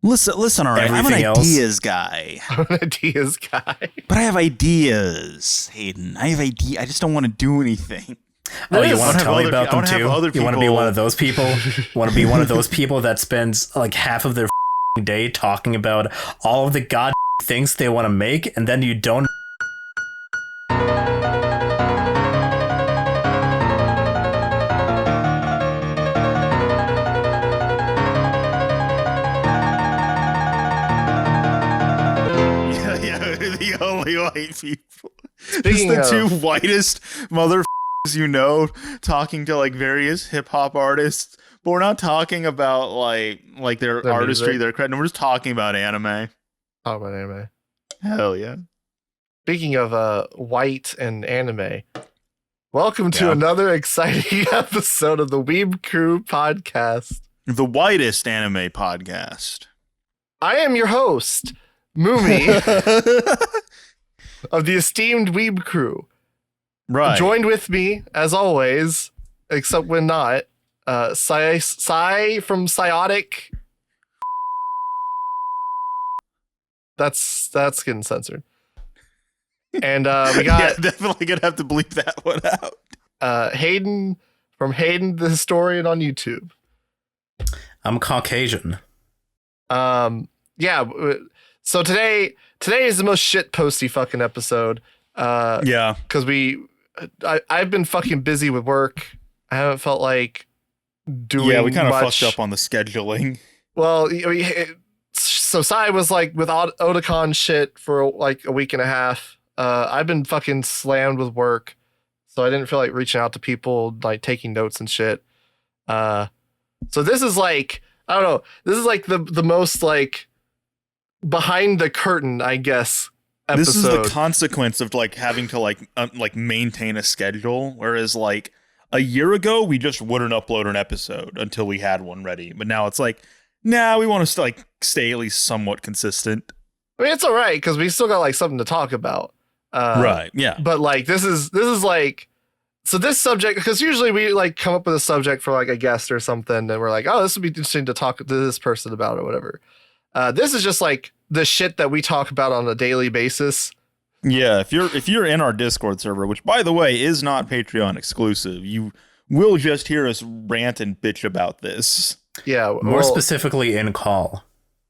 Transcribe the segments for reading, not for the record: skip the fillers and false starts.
Listen, all right. I'm an ideas guy. I'm an ideas guy. But I have ideas, Hayden. I have ideas. I just don't want to do anything. Oh, you want to tell me about them too? You want to be one of those people? Want to be one of those people that spends like half of their day talking about all of the god things they want to make, and then you don't. The only white people. Just the two whitest motherfuckers you know, talking to like various hip hop artists. But we're not talking about like their artistry, music. Their credit. We're just talking about anime. Talk about anime. Hell yeah. Speaking of white and anime, welcome to another exciting episode of the Weeb Crew podcast. The whitest anime podcast. I am your host, Mumi, of the esteemed Weeb Crew. Right. Joined with me, as always, except when not, Sai from Psiotic. That's getting censored. And we got definitely gonna have to bleep that one out. Hayden from Hayden the Historian on YouTube. I'm Caucasian. Yeah. So today is the most shit posty fucking episode. Yeah, because I've been fucking busy with work. I haven't felt like doing. Yeah, we kind of fucked up on the scheduling. Well, so Sai was like with Otakon shit for like a week and a half. I've been fucking slammed with work, so I didn't feel like reaching out to people, like taking notes and shit. So this is like, I don't know. This is like the most like behind the curtain, I guess. Episode. This is the consequence of like having to like maintain a schedule, whereas like a year ago we just wouldn't upload an episode until we had one ready. But now it's like, nah, we want to stay at least somewhat consistent. I mean, it's all right because we still got like something to talk about. Right. Yeah. But like this is like, so this subject, because usually we like come up with a subject for like a guest or something, and we're like, oh, this would be interesting to talk to this person about or whatever. This is just like the shit that we talk about on a daily basis. Yeah, if you're in our Discord server, which by the way is not Patreon exclusive, you will just hear us rant and bitch about this. Yeah, more specifically in call.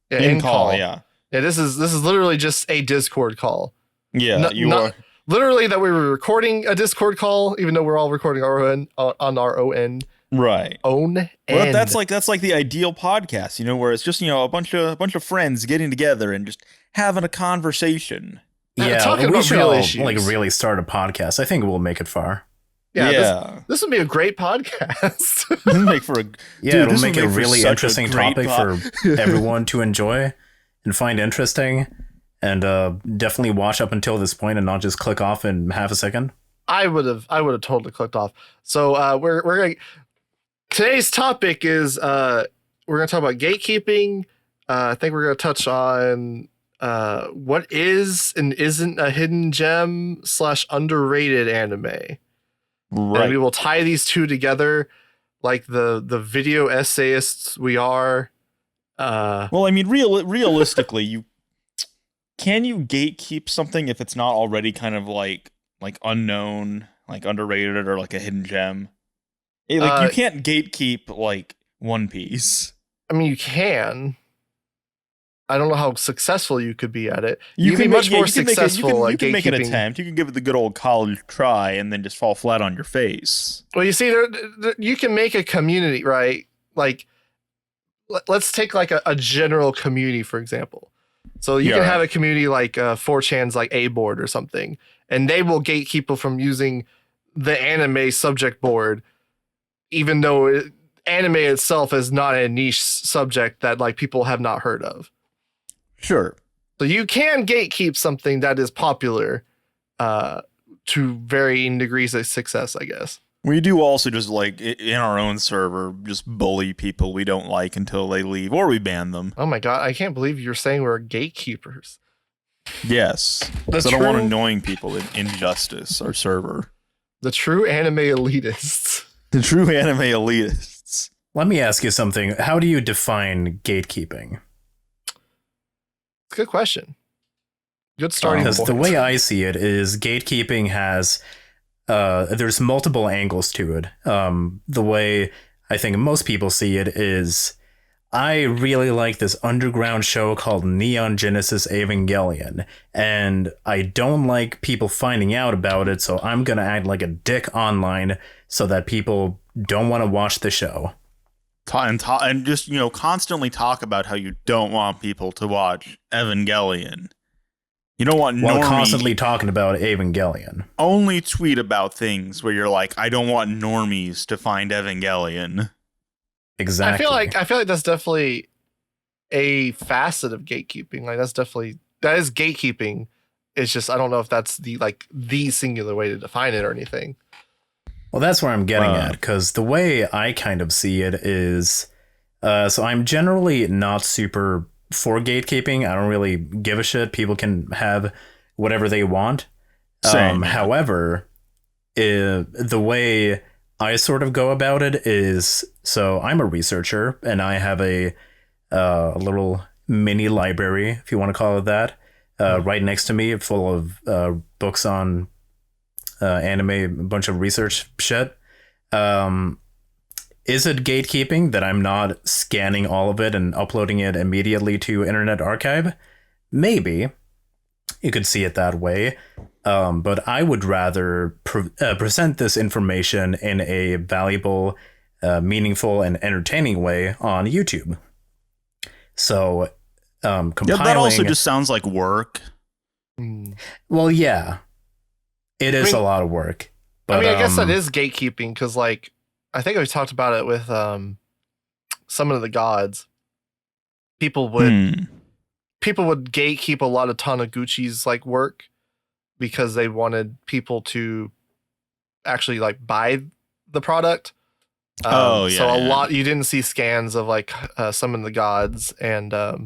Yeah, in call. Yeah. Yeah, this is literally just a Discord call. Yeah, you are literally that we were recording a Discord call, even though we're all recording our own on our own. Right. Own end. Well, that's like the ideal podcast, you know, where it's just, you know, a bunch of friends getting together and just having a conversation. Yeah, talking we about should real all issues. Like really start a podcast. I think we'll make it far. Yeah. This would be a great podcast. It'll make for it'll make a really interesting topic for everyone to enjoy and find interesting, and definitely watch up until this point and not just click off in half a second. I would have totally clicked off. So we're going. Today's topic is we're going to talk about gatekeeping. I think we're going to touch on what is and isn't a hidden gem / underrated anime. Right. And we will tie these two together like the video essayists we are. Well, I mean, realistically, can you gatekeep something if it's not already kind of like unknown, like underrated, or like a hidden gem? You can't gatekeep like One Piece. I mean, you can. I don't know how successful you could be at it. You can be much more successful. at you can make an gatekeeping. attempt. You can give it the good old college try and then just fall flat on your face. Well, you see, you can make a community, right? Like, let's take like a general community, for example. So you can have a community like 4chan's like A board or something, and they will gatekeep people from using the anime subject board, even though anime itself is not a niche subject that like people have not heard of. Sure. So you can gatekeep something that is popular to varying degrees of success, I guess. We do also just like in our own server, just bully people we don't like until they leave, or we ban them. Oh my God, I can't believe you're saying we're gatekeepers. Yes. Because I don't want annoying people in Injustice, our server. The true anime elitists. The true anime elitists. Let me ask you something. How do you define gatekeeping? It's a good question. Good starting point. Because the way I see it is gatekeeping has there's multiple angles to it. The way I think most people see it is, I really like this underground show called Neon Genesis Evangelion, and I don't like people finding out about it, so I'm gonna act like a dick online so that people don't want to watch the show. And just, you know, constantly talk about how you don't want people to watch Evangelion. You don't want While constantly talking about Evangelion. Only tweet about things where you're like, I don't want normies to find Evangelion. Exactly. I feel like that's definitely a facet of gatekeeping. Like that is gatekeeping. It's just I don't know if that's the singular way to define it or anything. Well, that's where I'm getting at, because the way I kind of see it is, so I'm generally not super for gatekeeping. I don't really give a shit. People can have whatever they want. Same. However, the way I sort of go about it is, so I'm a researcher and I have a little mini library, if you want to call it that, right next to me, full of books on anime, a bunch of research shit. Is it gatekeeping that I'm not scanning all of it and uploading it immediately to Internet Archive? Maybe. You could see it that way. But I would rather present this information in a valuable, meaningful, and entertaining way on YouTube. So, compiling... Yeah, that also just sounds like work. Well, yeah. It is a lot of work. But, I guess that is gatekeeping, because, like, I think we talked about it with Summon of the Gods. People would gatekeep a lot of Taniguchi's like work because they wanted people to actually like buy the product. So a lot you didn't see scans of like Summon of the Gods, and I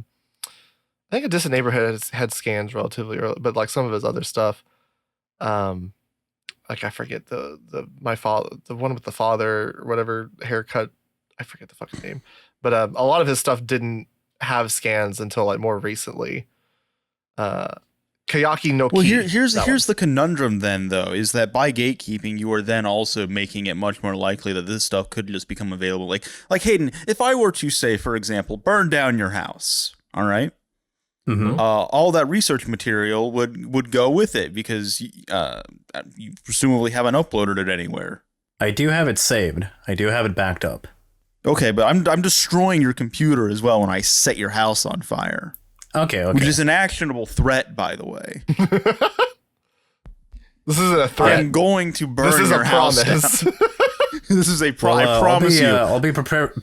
think A Distant Neighborhood had scans relatively early, but like some of his other stuff. Like I forget the one with the father or whatever haircut. I forget the fucking name, but a lot of his stuff didn't have scans until like more recently. Kayaki no Ki. Well, here's the conundrum then, though, is that by gatekeeping, you are then also making it much more likely that this stuff could just become available. Like Hayden, if I were to say, for example, burn down your house, all right? Mm-hmm. All that research material would go with it because you presumably haven't uploaded it anywhere. I do have it saved. I do have it backed up. Okay, but I'm destroying your computer as well when I set your house on fire. Okay. Which is an actionable threat, by the way. This isn't a threat. I'm going to burn your house down. This is a promise. I promise you. I'll be prepared. I'm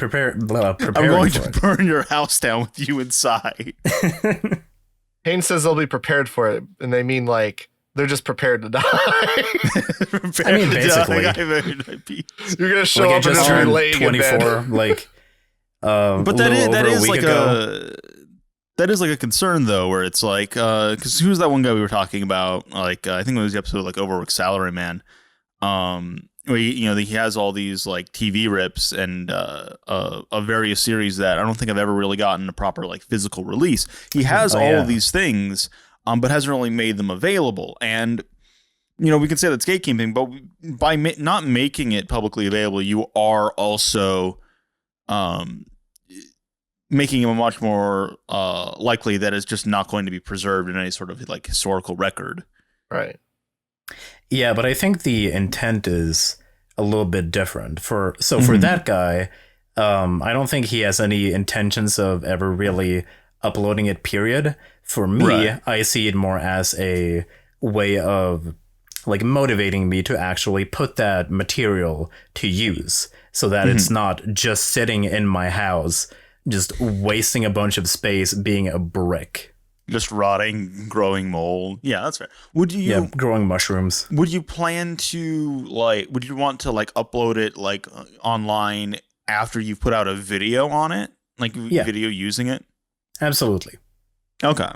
going to burn your house down with you inside. Hayden says they'll be prepared for it, and they mean like they're just prepared to die. I mean, basically, you're gonna show up and just be laying 24, in bed. Like, but that is like ago. That is like a concern though, where it's like, because who's that one guy we were talking about? Like, I think it was the episode like Overworked Salaryman. Where he has all these like TV rips and of various series that I don't think I've ever really gotten a proper like physical release. He has of these things, but hasn't really made them available. And we can say that's gatekeeping, but by not making it publicly available, you are also making it much more likely that it's just not going to be preserved in any sort of like historical record. Right. Yeah, but I think the intent is a little bit different. For that guy, I don't think he has any intentions of ever really uploading it, period. For me, I see it more as a way of like motivating me to actually put that material to use so that it's not just sitting in my house, just wasting a bunch of space being a brick. Just rotting, growing mold. Yeah, that's fair. Growing mushrooms. Would you plan to would you want to upload it online after you've put out a video on it? Video using it? Absolutely. Okay.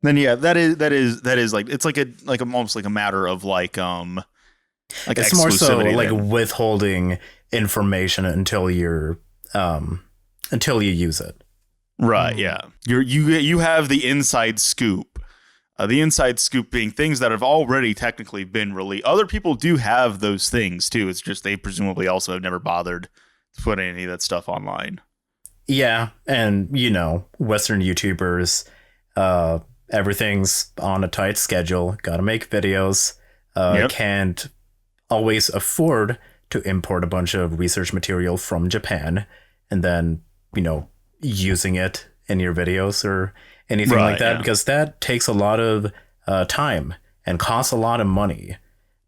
Then that is like it's almost like a matter of it's more so then. Withholding information until you use it. Right. Yeah. You have the inside scoop. The inside scoop being things that have already technically been released. Other people do have those things too. It's just they presumably also have never bothered to put any of that stuff online. Yeah, and Western YouTubers, everything's on a tight schedule. Got to make videos. Can't always afford to import a bunch of research material from Japan and then using it in your videos or anything like that, because that takes a lot of time and costs a lot of money.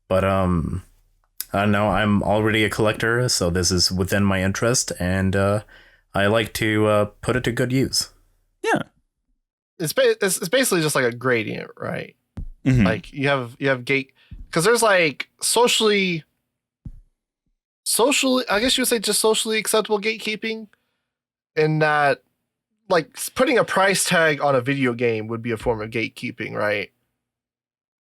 But I don't know, I'm already a collector, so this is within my interest, and I like to put it to good use. Yeah, it's basically just like a gradient, right? Mm-hmm. Like you have gate, because there's like socially, I guess you would say just socially acceptable gatekeeping, in that like putting a price tag on a video game would be a form of gatekeeping, right?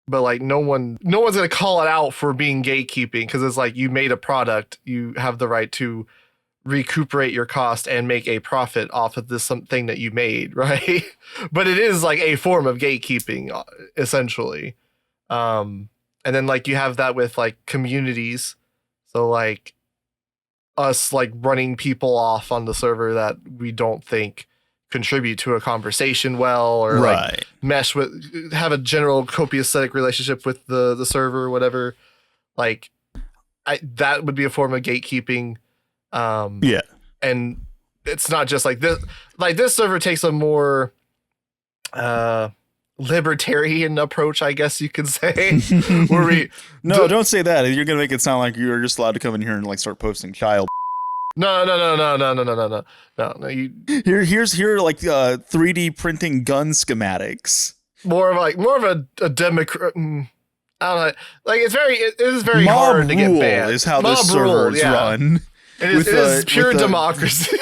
But like no one's gonna call it out for being gatekeeping, because it's like you made a product, you have the right to recuperate your cost and make a profit off of this something that you made, right? But it is like a form of gatekeeping, essentially. And then like you have that with like communities, so like us like running people off on the server that we don't think contribute to a conversation well, or like mesh with, have a general copacetic relationship with the server or whatever. Like that would be a form of gatekeeping. And it's not just like this. Like this server takes a more libertarian approach, I guess you could say. Where we don't say that. You're gonna make it sound like you're just allowed to come in here and like start posting child. No. Here like 3D printing gun schematics. More of a democrat. I don't know. Like it is very mob hard to get banned. Is how this server is run. It is pure democracy.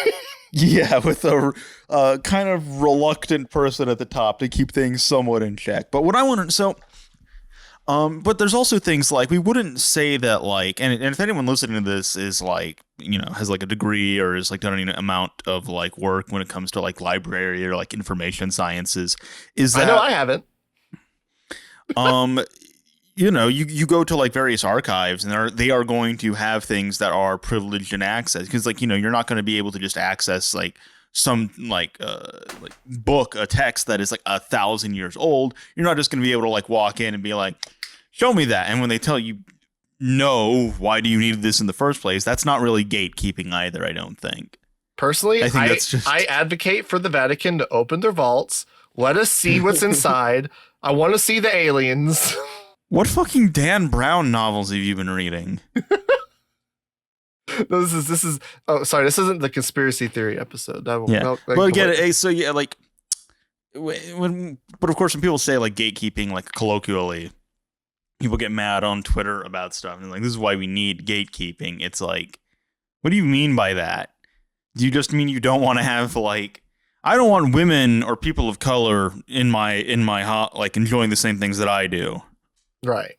Yeah, with a kind of reluctant person at the top to keep things somewhat in check. But what I want to but there's also things like we wouldn't say that like, and if anyone listening to this is like, has like a degree or is like done any amount of like work when it comes to like library or like information sciences, is that I know I haven't. You go to like various archives and they are going to have things that are privileged in access, because like, you're not going to be able to just access like some like book, a text that is like 1,000 years old. You're not just going to be able to like walk in and be like, show me that. And when they tell you, no, why do you need this in the first place? That's not really gatekeeping either, I don't think. Personally, I advocate for the Vatican to open their vaults. Let us see what's inside. I want to see the aliens. What fucking Dan Brown novels have you been reading? No, this is. Oh, sorry. This isn't the conspiracy theory episode. But again, so yeah, like but of course, when people say like gatekeeping, like colloquially, people get mad on Twitter about stuff and like, this is why we need gatekeeping. It's like, what do you mean by that? Do you just mean you don't want to have like, I don't want women or people of color in my like enjoying the same things that I do. Right.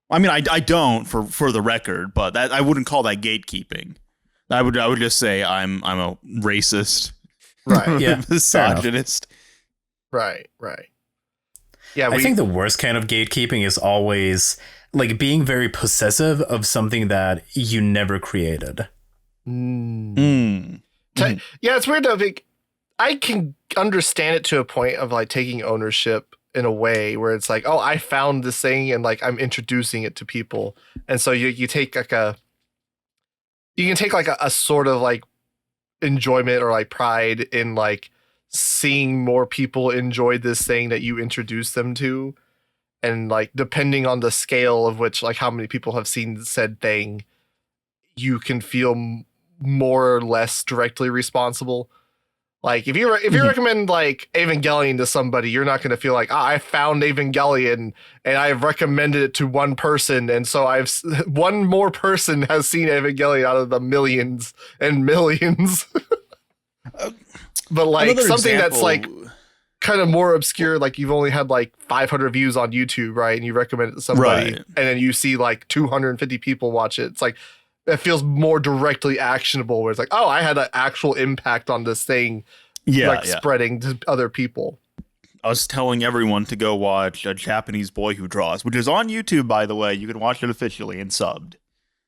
I mean, I don't for the record, but that I wouldn't call that gatekeeping. I would just say I'm a racist, right? Yeah, misogynist. Right. Yeah, I think the worst kind of gatekeeping is always like being very possessive of something that you never created. Yeah, it's weird though. I can understand it to a point of like taking ownership in a way where it's like, oh, I found this thing and like I'm introducing it to people, and so you take like you can take like a sort of like enjoyment or like pride in like seeing more people enjoy this thing that you introduced them to, and like depending on the scale of which like how many people have seen said thing, you can feel more or less directly responsible. Like if you recommend like Evangelion to somebody, you're not going to feel like, I found Evangelion and I've recommended it to one person, and so one more person has seen Evangelion out of the millions and millions. But like something example that's like kind of more obscure, like you've only had like 500 views on YouTube, right? And you recommend it to somebody, and then you see like 250 people watch it. It's like, it feels more directly actionable, where it's like, oh, I had an actual impact on this thing spreading to other people. Us telling everyone to go watch A Japanese Boy Who Draws, which is on YouTube, by the way. You can watch it officially and subbed.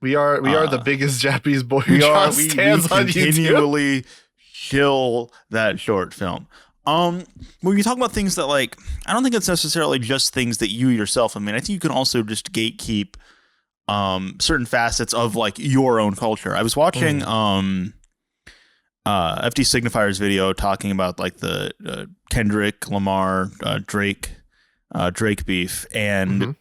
We are the biggest Japanese Boy Who Draws stands on YouTube. We continually shill that short film. When you talk about things that, like, I don't think it's necessarily just things that you yourself, I mean, I think you can also just gatekeep certain facets of, like, your own culture. I was watching FD Signifier's video talking about, like, the Kendrick Lamar Drake beef, and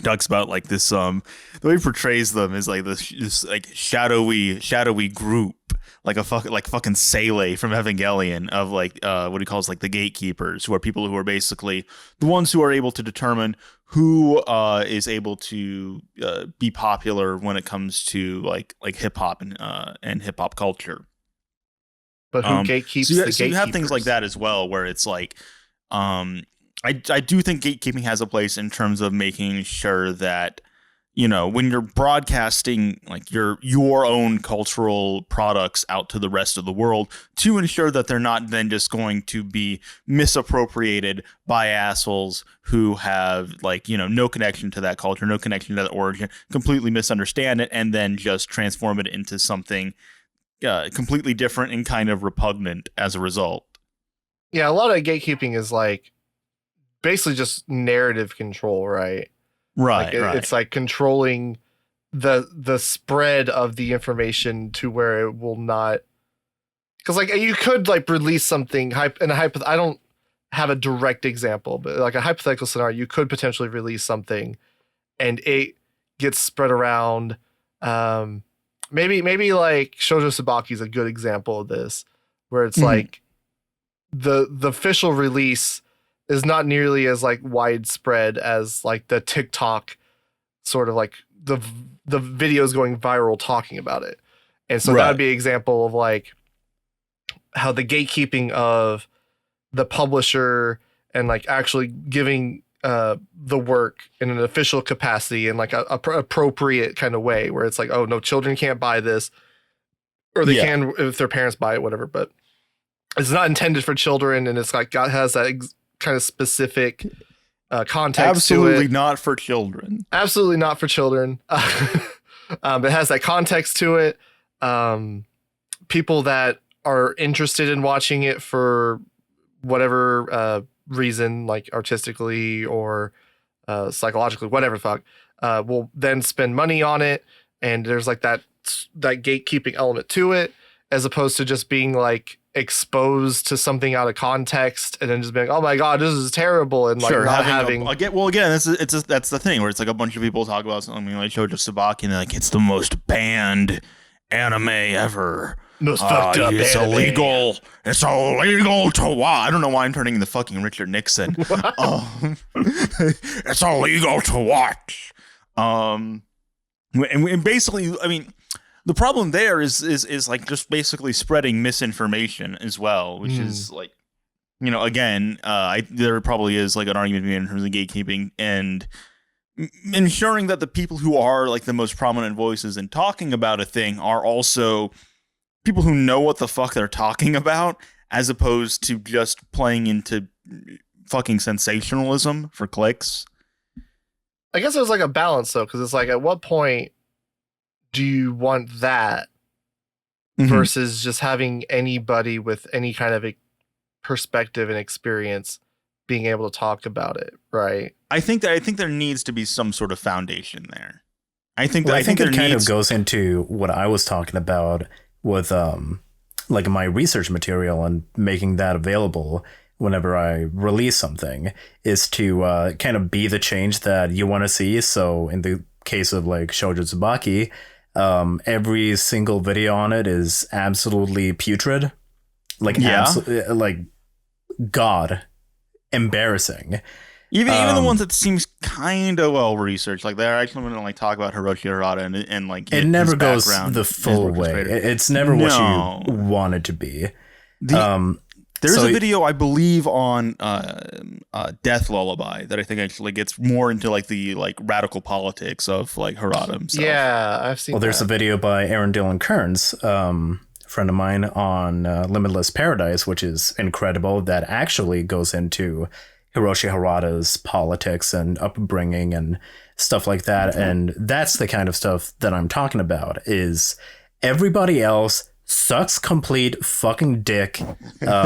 talks about, like, this the way he portrays them is like this like shadowy group, like fucking Sele from Evangelion, of like what he calls like the gatekeepers, who are people who are basically the ones who are able to determine who is able to be popular when it comes to like hip hop and hip hop culture. But who gatekeeps the gatekeepers? So you have things like that as well, where it's like, I do think gatekeeping has a place in terms of making sure that, you know, when you're broadcasting like your own cultural products out to the rest of the world, to ensure that they're not then just going to be misappropriated by assholes who have, like, you know, no connection to that culture, no connection to that origin, completely misunderstand it, and then just transform it into something completely different and kind of repugnant as a result. Yeah, a lot of gatekeeping is like basically just narrative control, right? Right, like it's like controlling the spread of the information to where it will not, because like you could like release something I don't have a direct example, but like a hypothetical scenario, you could potentially release something and it gets spread around. Maybe like Shoujo Tsubaki is a good example of this, where it's like the official release is not nearly as like widespread as like the TikTok sort of like the videos going viral talking about it. And so that would be an example of like how the gatekeeping of the publisher and like actually giving the work in an official capacity in like a appropriate kind of way, where it's like, oh no, children can't buy this, or they can if their parents buy it, whatever, but it's not intended for children, and it's like God has that kind of specific context. Absolutely not for children. Absolutely not for children. It has that context to it. People that are interested in watching it for whatever reason, like artistically or psychologically, whatever fuck, will then spend money on it, and there's like that gatekeeping element to it, as opposed to just being like exposed to something out of context and then just being, oh my god, this is terrible, and like not having that's the thing, where it's like a bunch of people talk about something like Shoujo Tsubaki and they're like, it's the most banned anime ever. Most fucked up. It's anime. illegal. It's illegal to watch. I don't know why I'm turning into fucking Richard Nixon. It's illegal to watch. And basically, I mean, the problem there is like just basically spreading misinformation as well, which is like, you know, again, there probably is like an argument in terms of gatekeeping and ensuring that the people who are like the most prominent voices in talking about a thing are also people who know what the fuck they're talking about, as opposed to just playing into fucking sensationalism for clicks. I guess there's like a balance though, because it's like, at what point do you want that versus just having anybody with any kind of a perspective and experience being able to talk about it, right? I think there needs to be some sort of foundation there. I think it kind of goes into what I was talking about with like my research material and making that available whenever I release something, is to kind of be the change that you want to see. So in the case of like Shoujo Tsubaki, every single video on it is absolutely putrid, like like god embarrassing. Even the ones that seems kind of well researched, like they're actually going to like talk about Hiroshi Harada and like it never goes the full way. It's never what you want it to be. There's a video I believe on Death Lullaby that I think actually gets more into like the like radical politics of like Harada himself. Yeah, I've seen. Well, there's a video by Aaron Dylan Kearns, friend of mine on Limitless Paradise, which is incredible, that actually goes into Hiroshi Harada's politics and upbringing and stuff like that. And that's the kind of stuff that I'm talking about, is everybody else sucks complete fucking dick,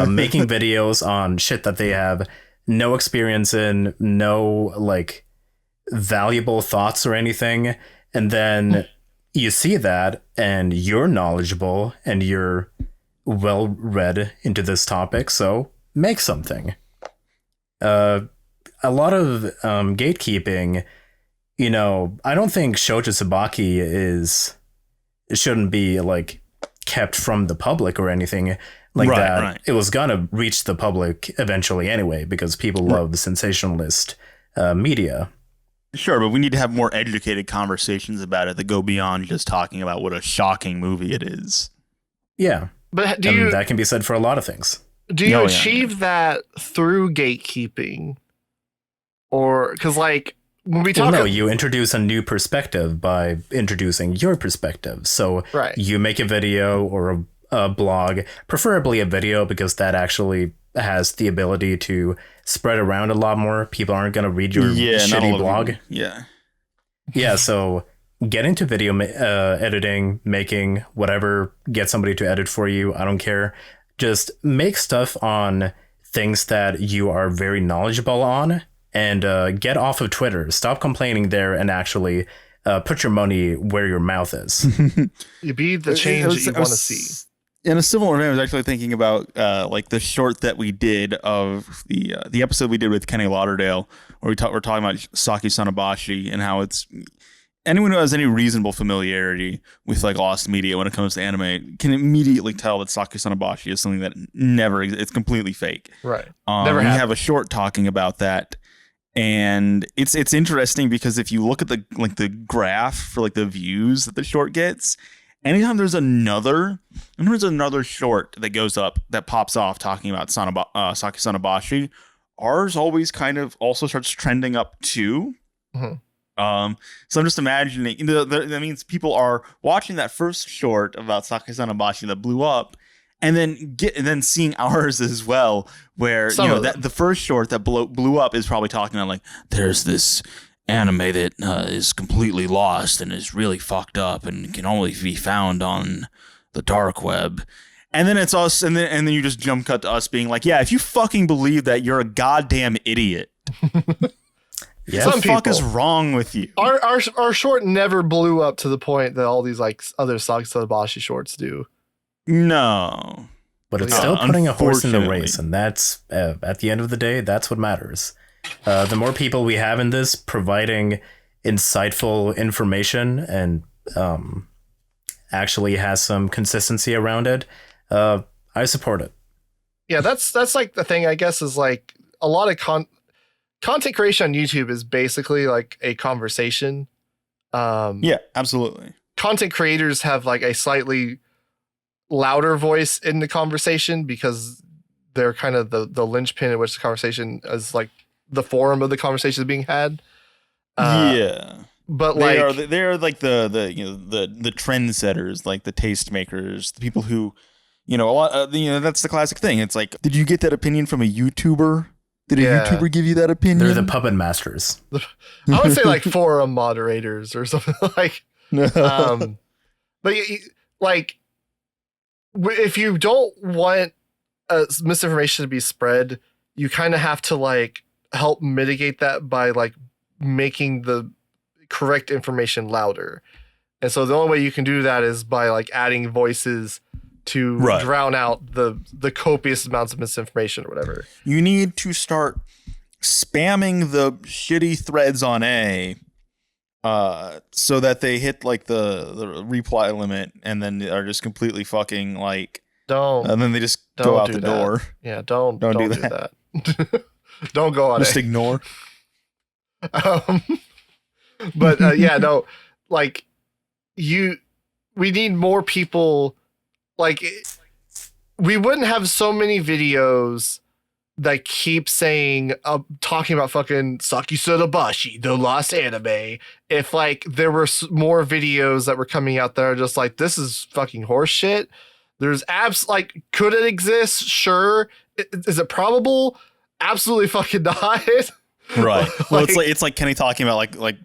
making videos on shit that they have no experience in, no like valuable thoughts or anything. And then you see that and you're knowledgeable and you're well read into this topic, so make something. A lot of gatekeeping, you know, I don't think Shoujo Tsubaki shouldn't be like kept from the public or anything like that. Right. It was gonna reach the public eventually anyway, because people love the sensationalist media. Sure, but we need to have more educated conversations about it that go beyond just talking about what a shocking movie it is. Yeah, but that can be said for a lot of things. Do you achieve that through gatekeeping? Or, because like, when we talk... no, you introduce a new perspective by introducing your perspective. So you make a video or a blog, preferably a video, because that actually has the ability to spread around a lot more. People aren't going to read your shitty blog. Yeah, so get into video editing, making whatever, get somebody to edit for you. I don't care. Just make stuff on things that you are very knowledgeable on, and get off of Twitter. Stop complaining there and actually put your money where your mouth is. You be the change that you want to see. In a similar vein, I was actually thinking about like the short that we did of the episode we did with Kenny Lauderdale, where we're talking about Saki Sonobashi and how it's... Anyone who has any reasonable familiarity with like lost media when it comes to anime can immediately tell that Saki Sonobashi is something that never exists. It's completely fake. Right. Never happened. We have a short talking about that, and it's interesting because if you look at the graph for like the views that the short gets, anytime there's another short that goes up that pops off talking about Saki Sonobashi, ours always kind of also starts trending up too. Mm-hmm. So I'm just imagining that means people are watching that first short about Saki Sonobashi that blew up, and then seeing ours as well, where that the first short that blew up is probably talking about like, there's this anime that is completely lost and is really fucked up and can only be found on the dark web. And then it's us, and then you just jump cut to us being like, yeah, if you fucking believe that, you're a goddamn idiot. Yeah. What the fuck is wrong with you? Our short never blew up to the point that all these like other Saki Sonobashi shorts do. No. But it's still putting a horse in the race, and that's, at the end of the day, that's what matters. The more people we have in this providing insightful information and actually has some consistency around it, I support it. Yeah, that's like the thing, I guess, is like a lot of content creation on YouTube is basically like a conversation. Yeah, absolutely. Content creators have like a slightly louder voice in the conversation because they're kind of the linchpin in which the conversation is like the forum of the conversation is being had. But they are like the trendsetters, like the tastemakers, the people who, a lot. That's the classic thing. It's like, did you get that opinion from a YouTuber? Did a YouTuber give you that opinion? They're the puppet masters. I would say like forum moderators or something like. But like, if you don't want misinformation to be spread, you kind of have to like help mitigate that by like making the correct information louder. And so the only way you can do that is by like adding voices to drown out the copious amounts of misinformation or whatever. You need to start spamming the shitty threads on so that they hit like the reply limit and then are just completely fucking like and then they just go out the door. Yeah, don't do that. Don't go on just ignore. But like we need more people. Like, we wouldn't have so many videos that keep saying, talking about fucking Saki Sonobashi, the lost anime, if like there were more videos that were coming out that are just like, this is fucking horse shit. There's like, could it exist? Sure. Is it probable? Absolutely fucking not. Right. Well, it's like Kenny talking about like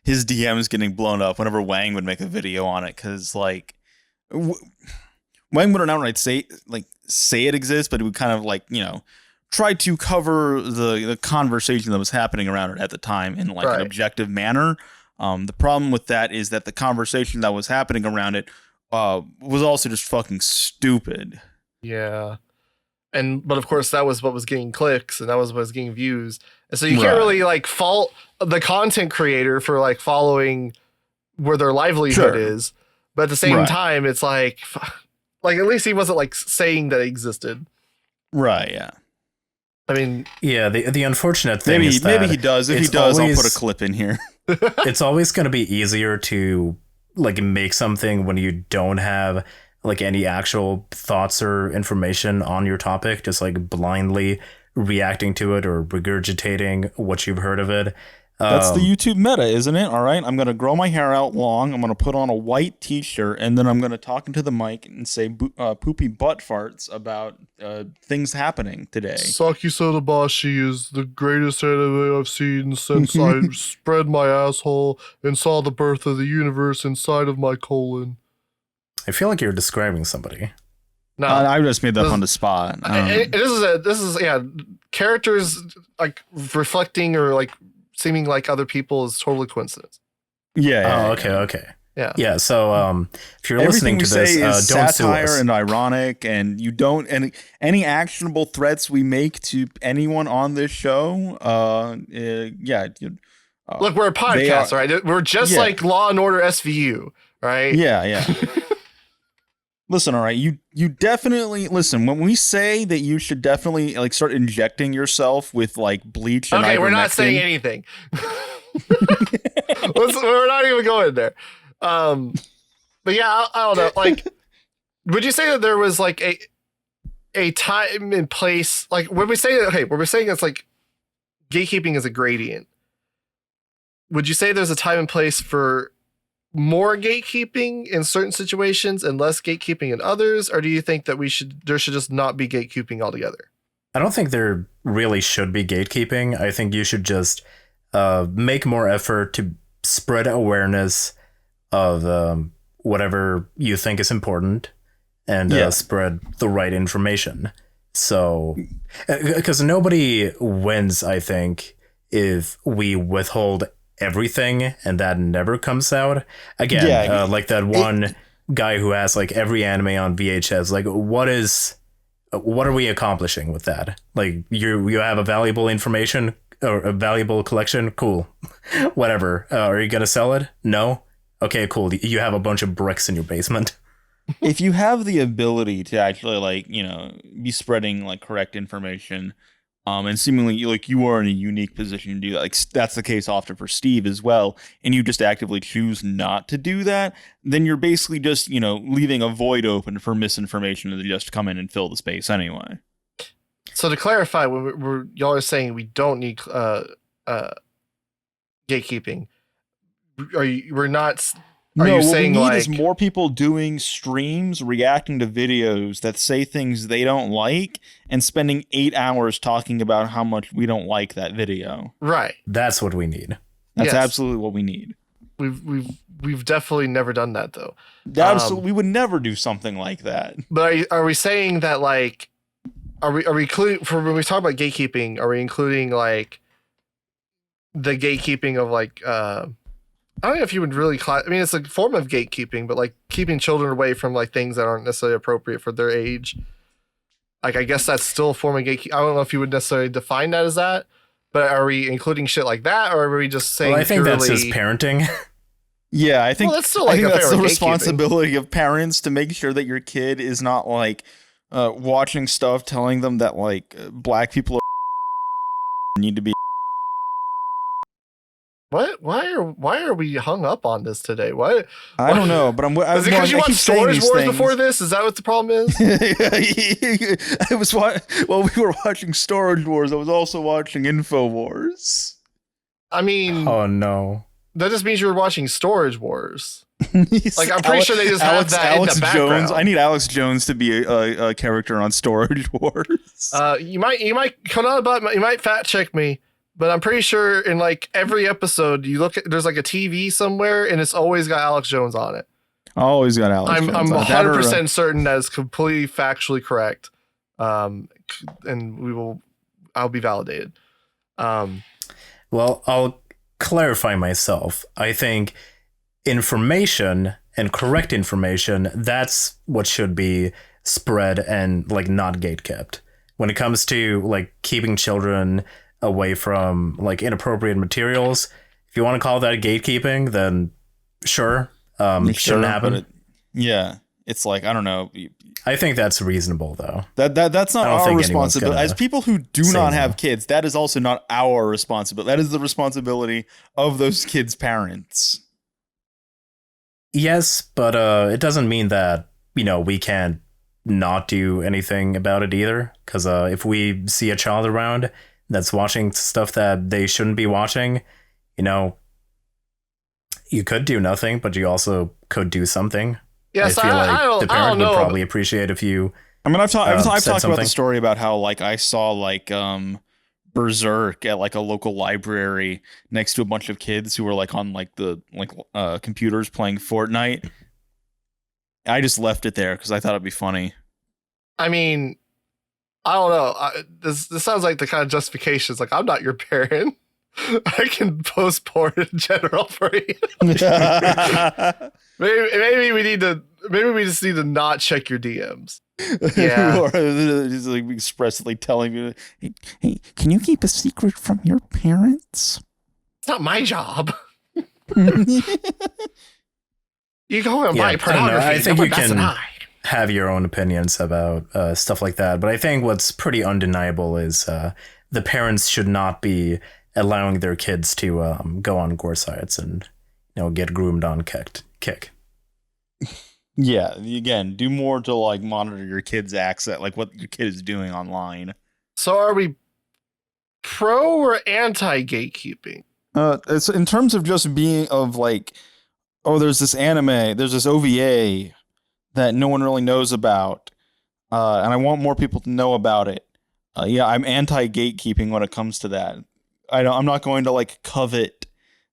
his DMs getting blown up whenever Wang would make a video on it, because like Wang wouldn't outright say it exists, but it would kind of like, you know, try to cover the conversation that was happening around it at the time in like an objective manner. The problem with that is that the conversation that was happening around it was also just fucking stupid. Yeah. But of course that was what was getting clicks, and that was what was getting views. And so you can't really like fault the content creator for like following where their livelihood is. But at the same time, it's like at least he wasn't like saying that it existed. Right. Yeah. I mean, yeah, the unfortunate thing is that maybe he does. If he does, I'll put a clip in here. It's always going to be easier to like make something when you don't have like any actual thoughts or information on your topic, just like blindly reacting to it or regurgitating what you've heard of it. That's the YouTube meta, isn't it? All right, I'm going to grow my hair out long. I'm going to put on a white t-shirt, and then I'm going to talk into the mic and say poopy butt farts about things happening today. Saki Sotobashi is the greatest anime I've seen since I spread my asshole and saw the birth of the universe inside of my colon. I feel like you're describing somebody. No, I just made that up on the spot. This is characters like reflecting or like seeming like other people is totally coincidence. Yeah. Okay. Yeah. So if you're everything listening to this, is don't sue satire us. and ironic, and you don't any actionable threats we make to anyone on this show. Look, we're a podcast, right? We're just like Law and Order SVU, right? Yeah. Listen, all right, you definitely listen when we say that you should definitely like start injecting yourself with like bleach. And okay, we're not saying anything. We're not even going there. But yeah, I don't know. Like, would you say that there was like a time and place? Like, when we say it's like gatekeeping is a gradient. Would you say there's a time and place for more gatekeeping in certain situations and less gatekeeping in others, or do you think that there should just not be gatekeeping altogether? I don't think there really should be gatekeeping. I think you should just make more effort to spread awareness of whatever you think is important and spread the right information. So, because nobody wins, I think, if we withhold everything and that never comes out again. Like that one guy who has like every anime on VHS. Like, what are we accomplishing with that? Like, you have a valuable information or a valuable collection. Cool. Whatever. Are you gonna sell it? No. Okay, cool. You have a bunch of bricks in your basement. If you have the ability to actually like, you know, be spreading like correct information, and seemingly like you are in a unique position to do that. Like that's the case often for Steve as well. And you just actively choose not to do that. Then you're basically just, you know, leaving a void open for misinformation to just come in and fill the space anyway. So to clarify, when y'all are saying we don't need gatekeeping, Are you saying what we need like is more people doing streams, reacting to videos that say things they don't like, and spending 8 hours talking about how much we don't like that video? Right. That's what we need. That's absolutely what we need. We've definitely never done that though. Absolutely, we would never do something like that. But are we saying that like are we including for when we talk about gatekeeping? Are we including like the gatekeeping of like I don't know if you would really I mean, it's a form of gatekeeping, but like keeping children away from like things that aren't necessarily appropriate for their age. Like, I guess that's still a form of gatekeeping. I don't know if you would necessarily define that as that, but are we including shit like that, or are we just saying? Well, I think that's just parenting. Yeah, I think that's still like that's the responsibility of parents to make sure that your kid is not like watching stuff telling them that like black people need to be. What? Why are we hung up on this today? What? I don't know, but is it because you watched Storage Wars before this? Is that what the problem is? I was while we were watching Storage Wars, I was also watching InfoWars. I mean, oh no, that just means you were watching Storage Wars. Like I'm pretty sure they just have that Alex in the background. Jones. I need Alex Jones to be a character on Storage Wars. You might come on about you might fact check me, but I'm pretty sure in like every episode you look at there's like a TV somewhere and it's always got Alex Jones on it. Always got Alex. I'm Jones 100% certain that is completely factually correct, and I'll be validated. Well, I'll clarify myself. I think information and correct information, that's what should be spread and like not gatekept. When it comes to like keeping children away from like inappropriate materials, if you want to call that gatekeeping, then sure. Shouldn't happen. It's like, I don't know. I think that's reasonable though. That's not our responsibility. As people who do not have kids, that is also not our responsibility. That is the responsibility of those kids' parents. Yes, but it doesn't mean that, we can't not do anything about it either. Because if we see a child around that's watching stuff that they shouldn't be watching, you could do nothing, but you also could do something. Yes, I feel like the parent would probably appreciate if you. I mean, I've talked about the story about how like I saw like Berserk at like a local library next to a bunch of kids who were like on like the computers playing Fortnite. I just left it there because I thought it'd be funny. I mean, I don't know. This sounds like the kind of justification. It's like, I'm not your parent. I can post porn in general for you. maybe we just need to not check your DMs. Yeah. Or just like expressly telling you, hey, can you keep a secret from your parents? It's not my job. You go and buy pornography. I think you can have your own opinions about stuff like that, but I think what's pretty undeniable is the parents should not be allowing their kids to go on gore sites and get groomed on kick. Yeah, again, do more to like monitor your kid's access, like what your kid is doing online. So are we pro or anti gatekeeping? It's in terms of just being of like, oh, there's this anime, there's this OVA that no one really knows about, and I want more people to know about it. I'm anti gatekeeping when it comes to that. I'm not going to like covet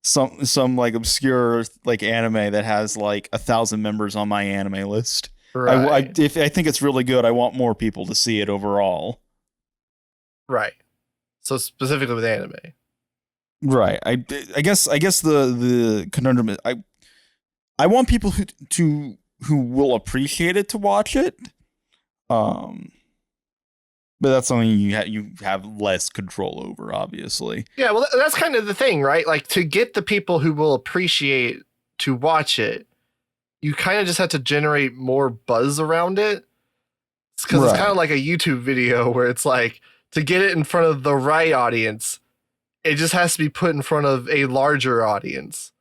some like obscure like anime that has like 1,000 members on MyAnimeList. Right. If I think it's really good, I want more people to see it overall. Right. So specifically with anime. Right. I guess the conundrum is I want people who will appreciate it to watch it. But that's something you have less control over, obviously. Yeah, well, that's kind of the thing, right? Like, to get the people who will appreciate to watch it, you kind of just have to generate more buzz around it. Because it's kind of like a YouTube video where it's like, to get it in front of the right audience, it just has to be put in front of a larger audience.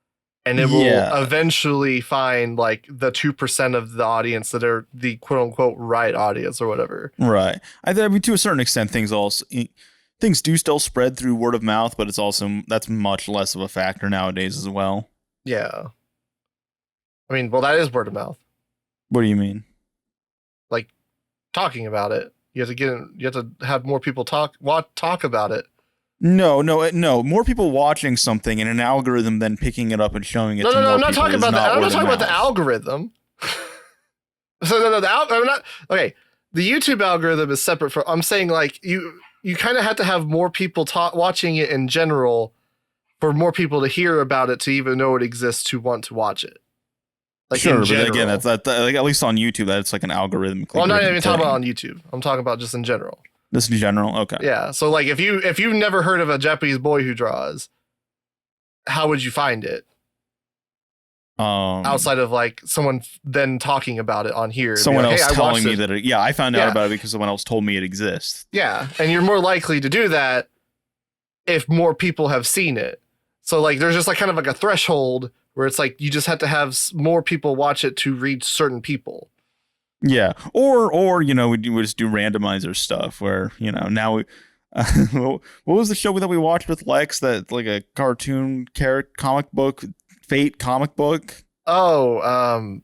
And it will eventually find like the 2% of the audience that are the quote unquote right audience or whatever. Right. I mean, to a certain extent, things do still spread through word of mouth, but that's much less of a factor nowadays as well. Yeah. I mean, well, that is word of mouth. What do you mean? Like talking about it. You have to have more people talk about it. No. More people watching something and an algorithm then picking it up and showing it. No. I'm not talking about that. I'm not talking about the algorithm. Okay. The YouTube algorithm is separate from. I'm saying like you kind of have to have more people watching it in general for more people to hear about it to even know it exists to want to watch it. Like sure, but again, that's like, at least on YouTube, that's like an algorithm. Well, I'm not even talking about on YouTube. I'm talking about just in general. Just in general, okay. Yeah, so like if you've never heard of a Japanese boy who draws, how would you find it? Outside of like someone then talking about it on here. Someone else telling me that I found out about it because someone else told me it exists. Yeah, and you're more likely to do that if more people have seen it. So like there's just like kind of like a threshold where it's like you just have to have more people watch it to reach certain people. Yeah, or we just do randomizer stuff where now we. What was the show that we watched with Lex? That like a cartoon comic book, Fate comic book. Hero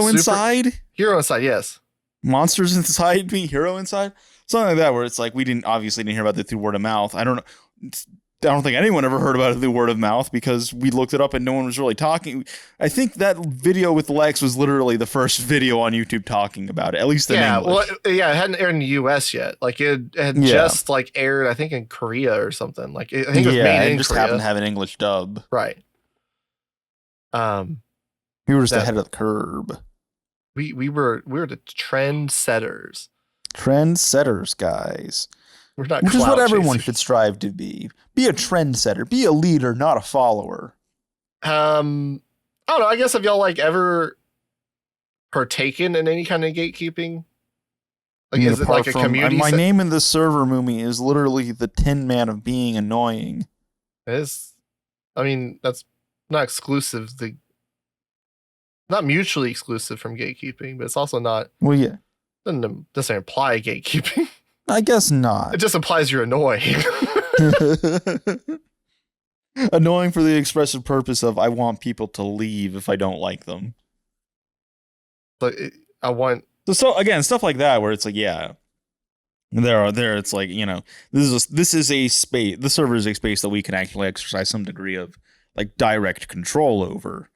Inside? Hero Inside, yes. Monsters Inside me, Hero Inside? Something like that, where it's like we didn't hear about it through word of mouth. I don't think anyone ever heard about it through word of mouth because we looked it up and no one was really talking. I think that video with Lex was literally the first video on YouTube talking about it, at least in English. Well, it hadn't aired in the US yet. Like it had just like aired, I think, in Korea or something. Like I think it was made in just Korea. happened to have an English dub. Right. We were just ahead of the curve. We were the trendsetters. Trendsetters, guys. We're not. Which is what everyone should strive to be. Be a trendsetter. Be a leader, not a follower. I don't know. I guess have y'all like ever partaken in any kind of gatekeeping? Like, is it like a community? My name in the server, Mumi, is literally the Tin Man of being annoying. It is. I mean, that's not exclusive. Not mutually exclusive from gatekeeping, but it's also not. Well, yeah. Doesn't imply gatekeeping. I guess not. It just implies you're annoying. Annoying for the expressive purpose of I want people to leave if I don't like them. But I want. So again, stuff like that where it's like, yeah, it's like, you know, this is a space. The server is a space that we can actually exercise some degree of like direct control over.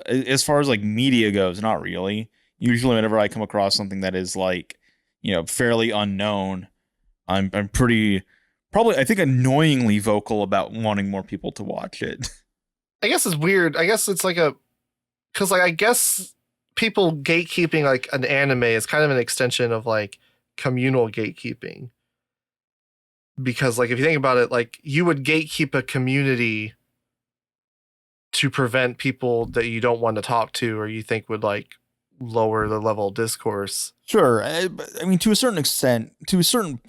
As far as like media goes, not really. Usually whenever I come across something that is like, you know, fairly unknown, I'm pretty probably, I think, annoyingly vocal about wanting more people to watch it. I guess it's weird. I guess it's like because like I guess people gatekeeping like an anime is kind of an extension of like communal gatekeeping. Because like if you think about it, like you would gatekeep a community to prevent people that you don't want to talk to or you think would like lower the level of discourse. Sure. I mean, to a certain extent,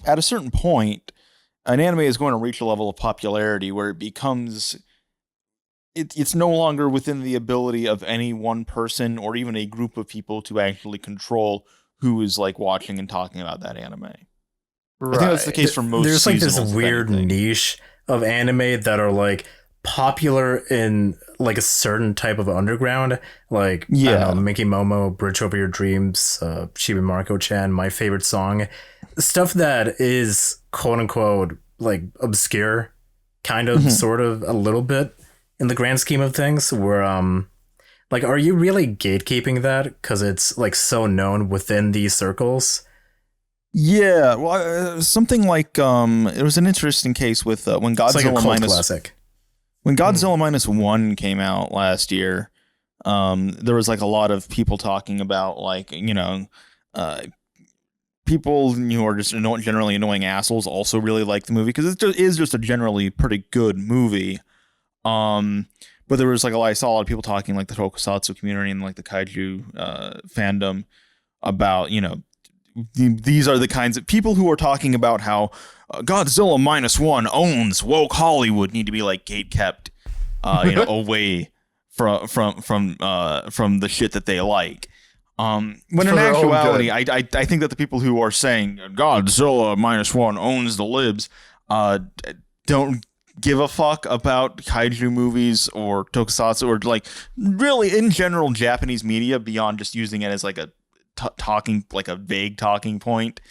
at a certain point, an anime is going to reach a level of popularity where it becomes, it's no longer within the ability of any one person or even a group of people to actually control who is like watching and talking about that anime. Right. I think that's the case for most. There's like this weird niche of anime that are like popular in like a certain type of underground, like I don't know, Mickey Momo, Bridge Over Your Dreams, Chibi Marco-chan, My Favorite Song, stuff that is quote unquote like obscure, kind of, sort of, a little bit in the grand scheme of things. Where like, are you really gatekeeping that because it's like so known within these circles? Yeah, well, something like it was an interesting case with when Godzilla classic. When Godzilla -1 came out last year, there was like a lot of people talking about like, you know, people who are just generally annoying assholes also really like the movie because it is just a generally pretty good movie. But there was like I saw a lot of people talking like the tokusatsu community and like the kaiju fandom about, you know, these are the kinds of people who are talking about how Godzilla -1 owns woke Hollywood need to be like gatekept, you know, away from the shit that they like. When in actuality, I think that the people who are saying Godzilla -1 owns the libs don't give a fuck about kaiju movies or tokusatsu or like really in general Japanese media beyond just using it as like a talking, like a vague talking point.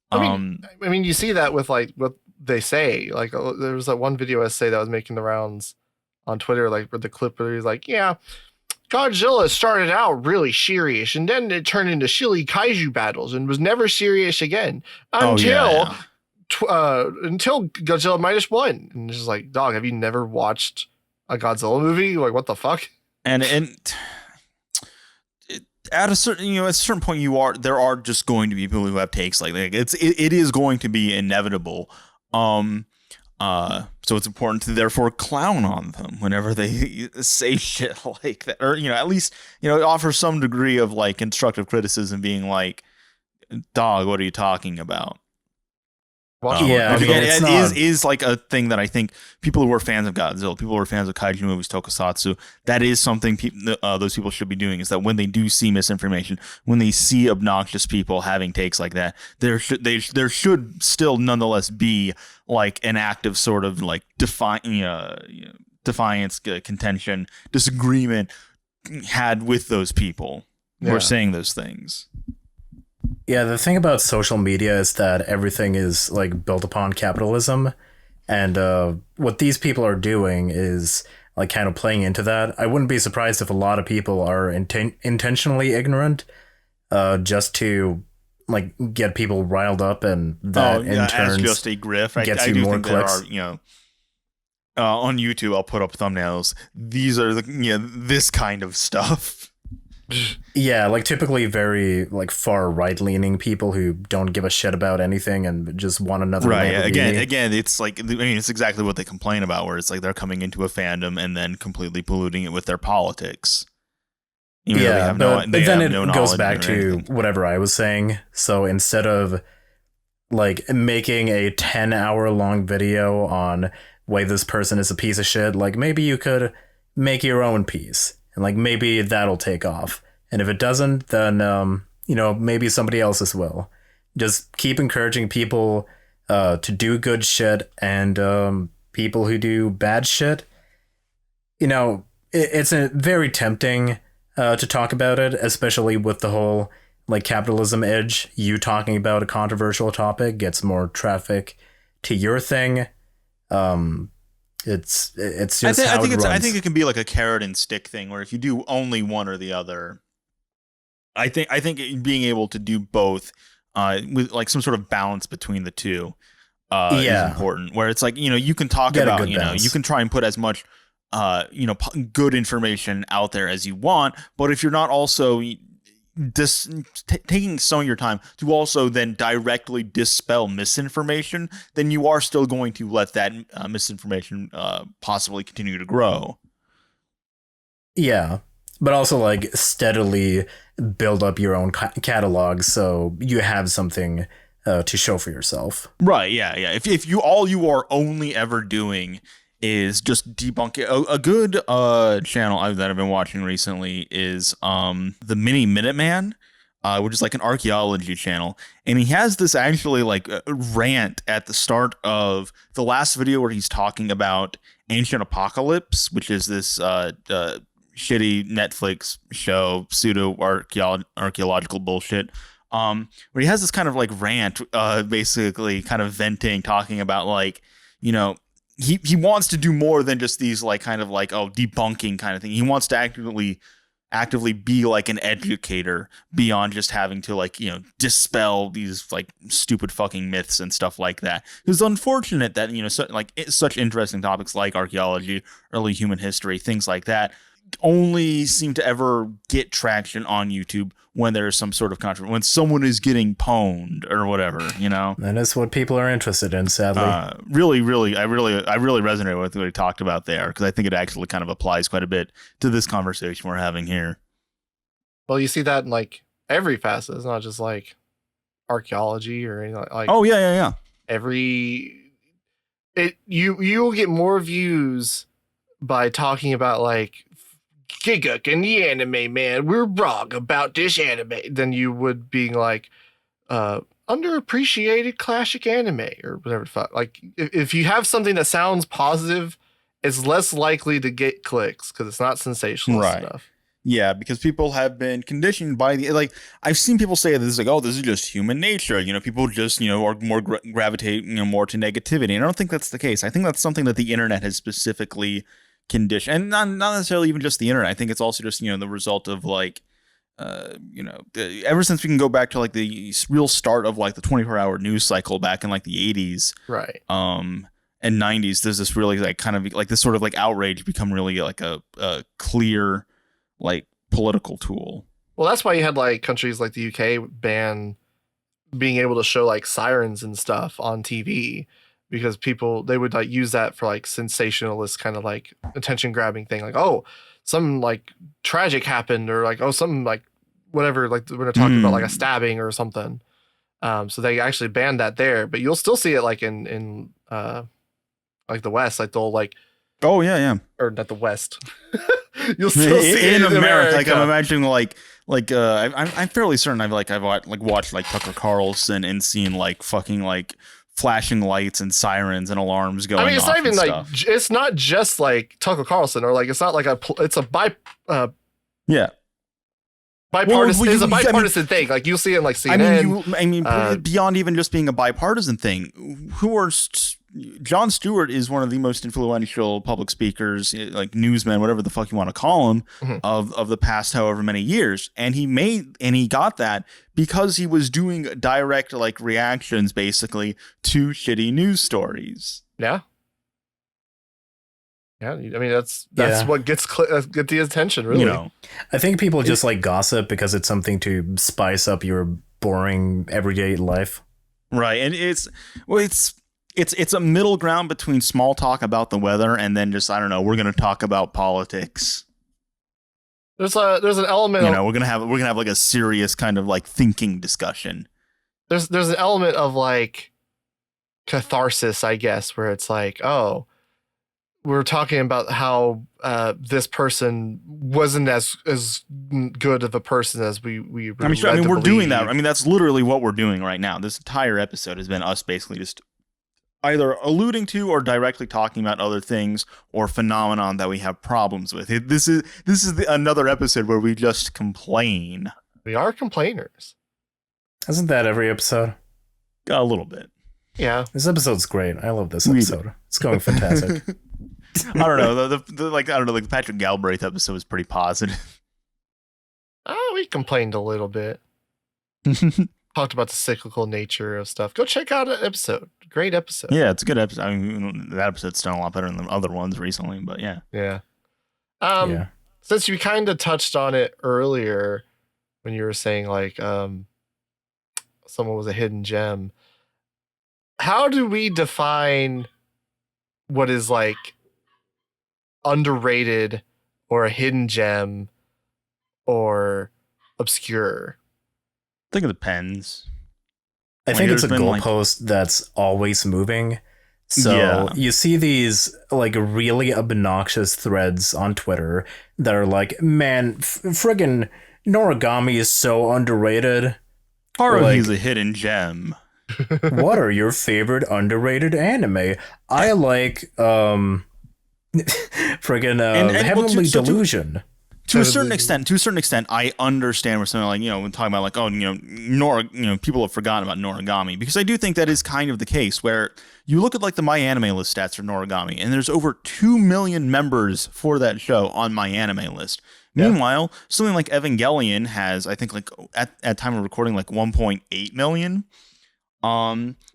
I mean, you see that with like what they say. Like there was that one video essay that was making the rounds on Twitter, like with the clip where he's like, "Yeah, Godzilla started out really serious, and then it turned into silly kaiju battles, and was never serious again until Godzilla -1." And it's just like, dog, have you never watched a Godzilla movie? Like, what the fuck? And at a certain point, there are just going to be people who have takes like that. It is going to be inevitable. So it's important to therefore clown on them whenever they say shit like that, or you know, at least offer some degree of like constructive criticism, being like, "Dog, what are you talking about?" Yeah, again, it is like a thing that I think people who are fans of Godzilla, people who are fans of kaiju movies, tokusatsu, that is something those people should be doing, is that when they do see misinformation, when they see obnoxious people having takes like that, there should still nonetheless be like an active sort of like defiance, contention, disagreement had with those people who are saying those things. Yeah, the thing about social media is that everything is like built upon capitalism, and what these people are doing is like kind of playing into that. I wouldn't be surprised if a lot of people are intentionally ignorant, just to like get people riled up, and that in turn as just a grift. Gets I you do more think clicks. There are, on YouTube, I'll put up thumbnails. These are this kind of stuff. Yeah, like typically very like far right leaning people who don't give a shit about anything and just want another Lamborghini. Again, it's like, I mean, it's exactly what they complain about, where it's like they're coming into a fandom and then completely polluting it with their politics. But then it goes back to whatever I was saying. So instead of like making a 10-hour long video on why this person is a piece of shit, like maybe you could make your own piece. And like maybe that'll take off. And if it doesn't, then maybe somebody else's will. Just keep encouraging people to do good shit, and people who do bad shit. It's a very tempting to talk about it, especially with the whole like capitalism edge. You talking about a controversial topic gets more traffic to your thing. It's just how it runs. I think it can be like a carrot and stick thing, where if you do only one or the other, I think being able to do both, with like some sort of balance between the two, is important. Where it's like, you can talk about, you can try and put as much, good information out there as you want, but if you're not also taking some of your time to also then directly dispel misinformation, then you are still going to let that misinformation possibly continue to grow. Yeah, but also like steadily build up your own catalog so you have something to show for yourself. Right. Yeah. If you all you are only ever doing is just debunking. A good channel that I've been watching recently is the Mini Minuteman, which is like an archaeology channel, and he has this actually like rant at the start of the last video where he's talking about Ancient Apocalypse, which is this shitty Netflix show, pseudo archaeological bullshit. Where he has this kind of like rant, basically kind of venting, talking about like, he wants to do more than just these like kind of like debunking kind of thing. He wants to actively be like an educator beyond just having to like dispel these like stupid fucking myths and stuff like that. It's unfortunate that such interesting topics like archaeology, early human history, things like that only seem to ever get traction on YouTube when there's some sort of controversy, when someone is getting pwned or whatever, And that's what people are interested in, sadly. I really resonate with what he talked about there, because I think it actually kind of applies quite a bit to this conversation we're having here. Well, you see that in like every facet. It's not just like archaeology or anything like. Oh yeah. You'll get more views by talking about like Giguk and the anime man, we're wrong about this anime, than you would being like underappreciated classic anime or whatever the fuck. Like if you have something that sounds positive, it's less likely to get clicks because it's not sensationalist enough. Yeah, because people have been conditioned by I've seen people say this is like, oh, this is just human nature. People just are more gravitate more to negativity, and I don't think that's the case. I think that's something that the internet has specifically condition, and not necessarily even just the internet. I think it's also just the result of like ever since we can go back to like the real start of like the 24-hour news cycle back in like the 80s, right, and 90s, there's this really like kind of like this sort of like outrage become really like a clear like political tool. Well, that's why you had like countries like the UK ban being able to show like sirens and stuff on TV, because they would like use that for like sensationalist kind of like attention grabbing thing. Like, oh, some like tragic happened, or like, oh, some like whatever, like when they're talking about like a stabbing or something. So they actually banned that there, but you'll still see it like in like the West, like they'll like, oh yeah. Or not the West. You'll still see it in America. Like I'm imagining I'm fairly certain I've watched like Tucker Carlson and seen like fucking like flashing lights and sirens and alarms going off. I mean, it's not even like stuff. it's not just like Tucker Carlson or like it's not like it's a yeah. Bipartisan is a bipartisan thing. Like you'll see it in like CNN. Beyond even just being a bipartisan thing, Jon Stewart is one of the most influential public speakers, like newsmen, whatever the fuck you want to call him, of the past however many years. And he got that because he was doing direct like reactions basically to shitty news stories. Yeah. Yeah, I mean that's what gets get the attention, really. You know, I think people just like gossip because it's something to spice up your boring everyday life. Right, and it's a middle ground between small talk about the weather and then just, I don't know, we're going to talk about politics. There's an element, you know, we're gonna have like a serious kind of like thinking discussion. There's an element of like catharsis, I guess, where it's like, oh, we're talking about how this person wasn't as good of a person as we I mean, we're doing that. I mean, that's literally what we're doing right now. This entire episode has been us basically just either alluding to or directly talking about other things or phenomenon that we have problems with. This is another episode where we just complain. We are complainers. Isn't that every episode? A little bit. Yeah. This episode's great. I love this episode. It's going fantastic. I don't know. The Patrick Galbraith episode was pretty positive. Oh, we complained a little bit. Talked about the cyclical nature of stuff. Go check out an episode. Great episode. Yeah, it's a good episode. I mean, that episode's done a lot better than the other ones recently, but yeah. Yeah. Since you kind of touched on it earlier when you were saying like someone was a hidden gem, how do we define what is like underrated or a hidden gem or obscure? I think it depends. I think it's a goalpost that's always moving. So you see these like really obnoxious threads on Twitter that are like, man, friggin' Noragami is so underrated. Haruhi's a hidden gem. What are your favorite underrated anime? I like friggin' Heavenly Delusion. To a certain extent, I understand where something like, you know, when talking about like, oh, you know, people have forgotten about Noragami, because I do think that is kind of the case where you look at like the MyAnimeList stats for Noragami, and there's over 2 million members for that show on MyAnimeList. Yeah. Meanwhile, something like Evangelion has, I think, like at time of recording, like 1.8 million.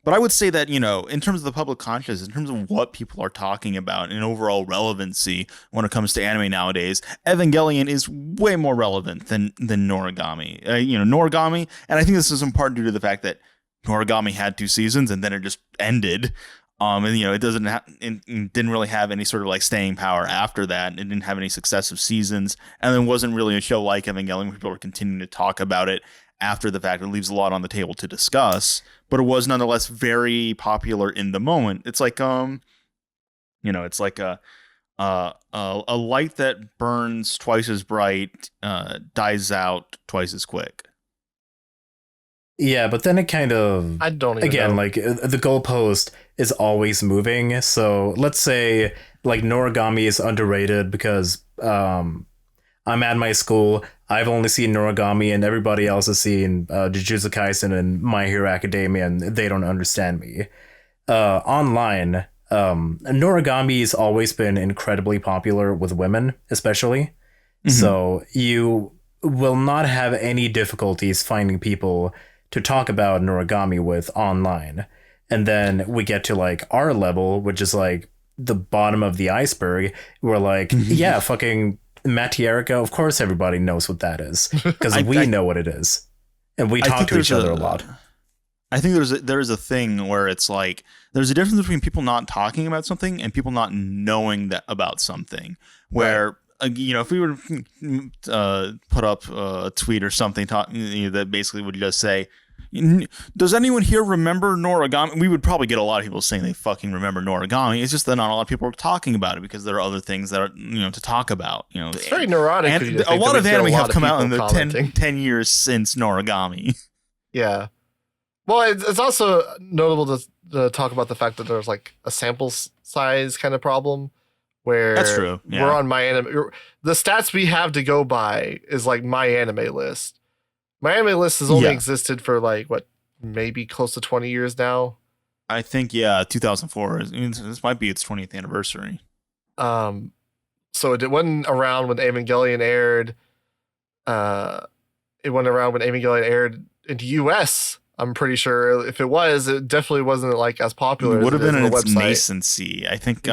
But I would say that, you know, in terms of the public consciousness, in terms of what people are talking about and overall relevancy when it comes to anime nowadays, Evangelion is way more relevant than Noragami. Noragami, and I think this is in part due to the fact that Noragami had 2 seasons and then it just ended. And you know, it didn't really have any sort of like staying power after that. It didn't have any successive seasons, and there wasn't really a show like Evangelion where people were continuing to talk about it after the fact. It leaves a lot on the table to discuss, but it was nonetheless very popular in the moment. It's like it's like a light that burns twice as bright dies out twice as quick. Yeah, but then it kind of, I don't even again know. Like the goalpost is always moving. So let's say like Noragami is underrated because I'm at my school. I've only seen Noragami and everybody else has seen Jujutsu Kaisen and My Hero Academia, and they don't understand me. Online, Noragami has always been incredibly popular with women, especially. Mm-hmm. So you will not have any difficulties finding people to talk about Noragami with online. And then we get to like our level, which is like the bottom of the iceberg. We're like, yeah, fucking Matierika, of course everybody knows what that is, because we know what it is, and we talk to each other a lot. I think there's a thing where it's like there's a difference between people not talking about something and people not knowing that about something. Where you know, if we were to put up a tweet or something that basically would just say, does anyone here remember Noragami? We would probably get a lot of people saying they fucking remember Noragami. It's just that not a lot of people are talking about it because there are other things that are, you know, to talk about. You know, it's very neurotic. And a lot of anime have come out in the 10 years since Noragami. Yeah. Well, it's also notable to talk about the fact that there's like a sample size kind of problem where that's true. Yeah. We're on the stats we have to go by is like MyAnimeList. MyAnimeList has only existed for like what, maybe close to 20 years now. I think 2004. This might be its 20th anniversary. So it wasn't around when Evangelion aired. It went around when Evangelion aired in the US. I'm pretty sure if it was, it definitely wasn't like as popular. It would have been in its website. nascency. I think.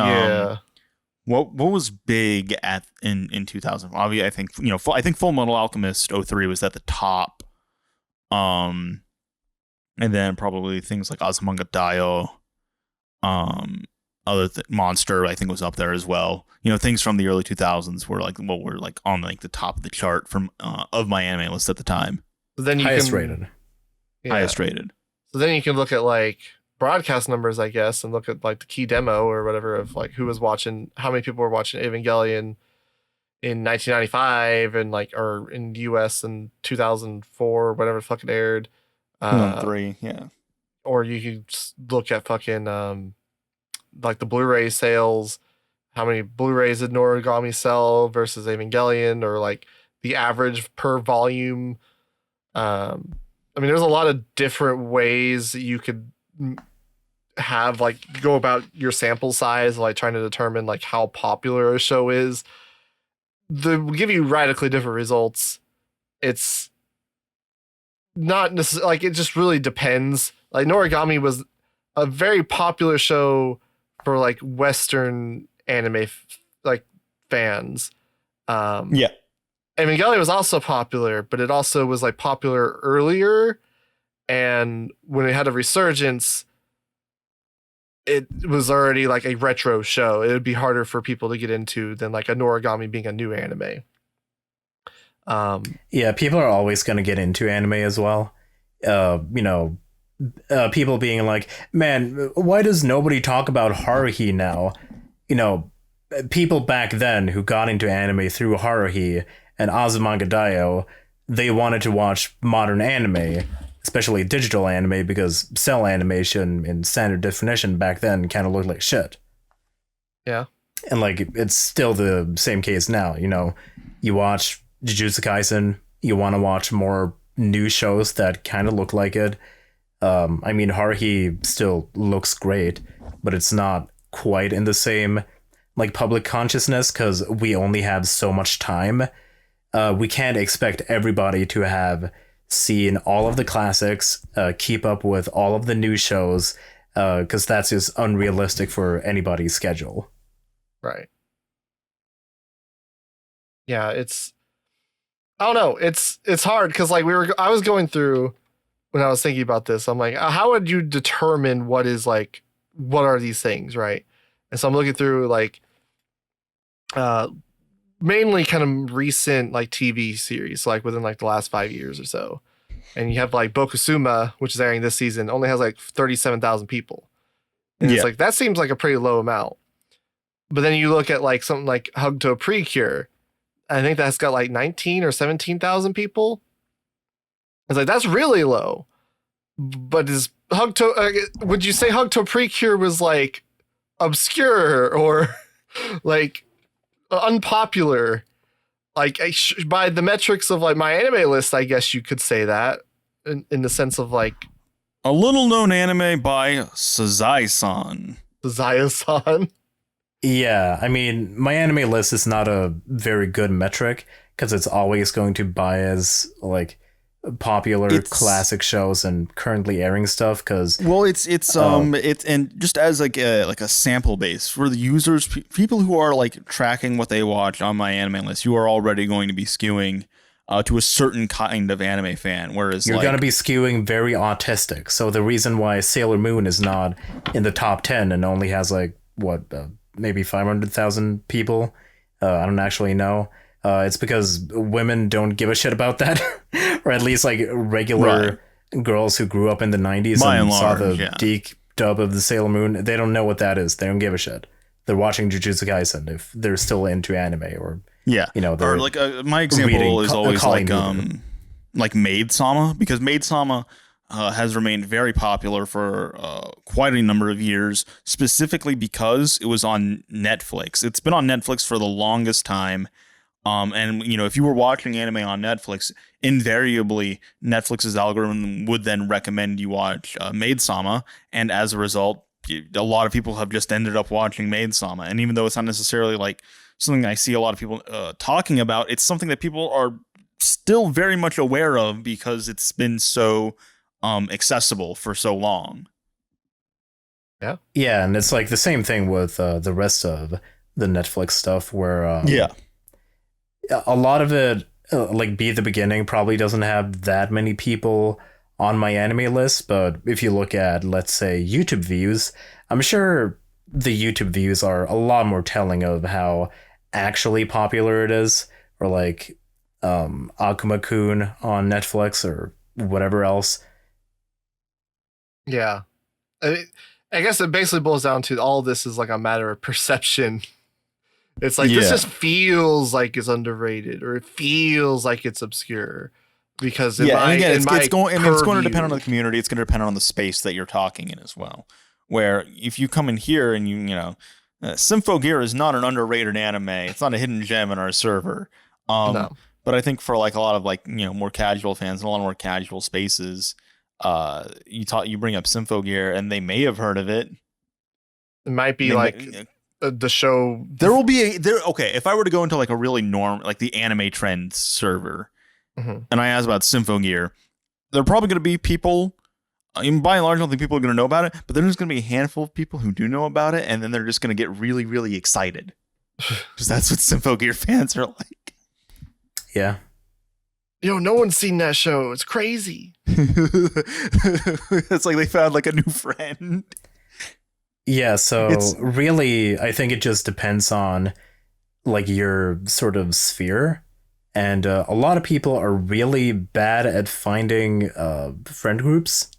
What was big in 2000? Obviously, I think I think Full Metal Alchemist 03 was at the top. And then probably things like Azumanga Daioh, Monster, I think was up there as well. Things from the early 2000s were like on like the top of the chart from of MyAnimeList at the time. So then highest rated. Yeah. Highest rated. So then you can look at like broadcast numbers, I guess, and look at like the key demo or whatever of like who was watching, how many people were watching Evangelion in 1995 and like, or in the US in 2004, whatever fucking aired. 3, yeah. Or you could just look at fucking like the Blu-ray sales, how many Blu-rays did Noragami sell versus Evangelion, or like the average per volume. I mean, there's a lot of different ways that you could have like go about your sample size, like trying to determine like how popular a show is. They will give you radically different results. It's not necessarily like, it just really depends. Like Noragami was a very popular show for like Western anime like fans. Yeah. Evangelion was also popular, but it also was like popular earlier, and when it had a resurgence, it was already like a retro show. It would be harder for people to get into than like a Noragami being a new anime. Yeah, people are always going to get into anime as well. People being like, man, why does nobody talk about Haruhi now? People back then who got into anime through Haruhi and Azumanga Daioh, they wanted to watch modern anime, especially digital anime, because cell animation in standard definition back then kind of looked like shit. Yeah. And like, it's still the same case now. You watch Jujutsu Kaisen, you want to watch more new shows that kind of look like it. I mean, Haruhi still looks great, but it's not quite in the same like public consciousness because we only have so much time. We can't expect everybody to have seen all of the classics, keep up with all of the new shows, because that's just unrealistic for anybody's schedule. Right. Yeah, I don't know. It's hard because like I was going through when I was thinking about this. I'm like, how would you determine what are these things, right? And so I'm looking through like mainly kind of recent like TV series, like within like the last 5 years or so. And you have like Bokusuma, which is airing this season, only has like 37,000 people. And it's like, that seems like a pretty low amount. But then you look at like something like Hugto Precure, I think that's got like 19 or 17,000 people. It's like, that's really low. But is would you say Hugto Precure was like obscure or like unpopular? Like by the metrics of like MyAnimeList, I guess you could say that in the sense of like a little known anime by Sazai-san. Sazai-san. Yeah, I mean, MyAnimeList is not a very good metric because it's always going to bias like popular classic shows and currently airing stuff. Because it's and just as like a sample base for the users, people who are like tracking what they watch on MyAnimeList, you are already going to be skewing to a certain kind of anime fan, whereas you're going to be skewing very autistic. So the reason why Sailor Moon is not in the top 10 and only has like maybe 500,000 people, I don't actually know. It's because women don't give a shit about that, or at least like regular girls who grew up in the 90s and saw the Deke dub of the Sailor Moon. They don't know what that is. They don't give a shit. They're watching Jujutsu Kaisen if they're still into anime, or or like my example is always like Maid Sama, because Maid Sama has remained very popular for quite a number of years, specifically because it was on Netflix. It's been on Netflix for the longest time. And if you were watching anime on Netflix, invariably Netflix's algorithm would then recommend you watch Maid-sama, and as a result, a lot of people have just ended up watching Maid-sama. And even though it's not necessarily like something I see a lot of people talking about, it's something that people are still very much aware of because it's been so accessible for so long. Yeah, and it's like the same thing with the rest of the Netflix stuff, where a lot of it, like Be the Beginning, probably doesn't have that many people on MyAnimeList, but if you look at, let's say, YouTube views, I'm sure the YouTube views are a lot more telling of how actually popular it is, or like Akuma-kun on Netflix or whatever else. Yeah. I guess it basically boils down to all this is like a matter of perception. It's like, this just feels like it's underrated, or it feels like it's obscure. Because it's going to depend on the community. It's going to depend on the space that you're talking in as well. Where if you come in here and Symphogear is not an underrated anime. It's not a hidden gem in our server. No. But I think for like a lot of like more casual fans and a lot more casual spaces, you bring up Symphogear and they may have heard of it. It might be the show. There will be okay. If I were to go into like a really like the anime trends server, and I ask about Symphogear, there are probably going to be people. By and large, I don't think people are going to know about it, but there's going to be a handful of people who do know about it, and then they're just going to get really, really excited because that's what Symphogear fans are like. Yeah. No one's seen that show. It's crazy. It's like they found like a new friend. Yeah, so really, I think it just depends on like your sort of sphere. And a lot of people are really bad at finding friend groups.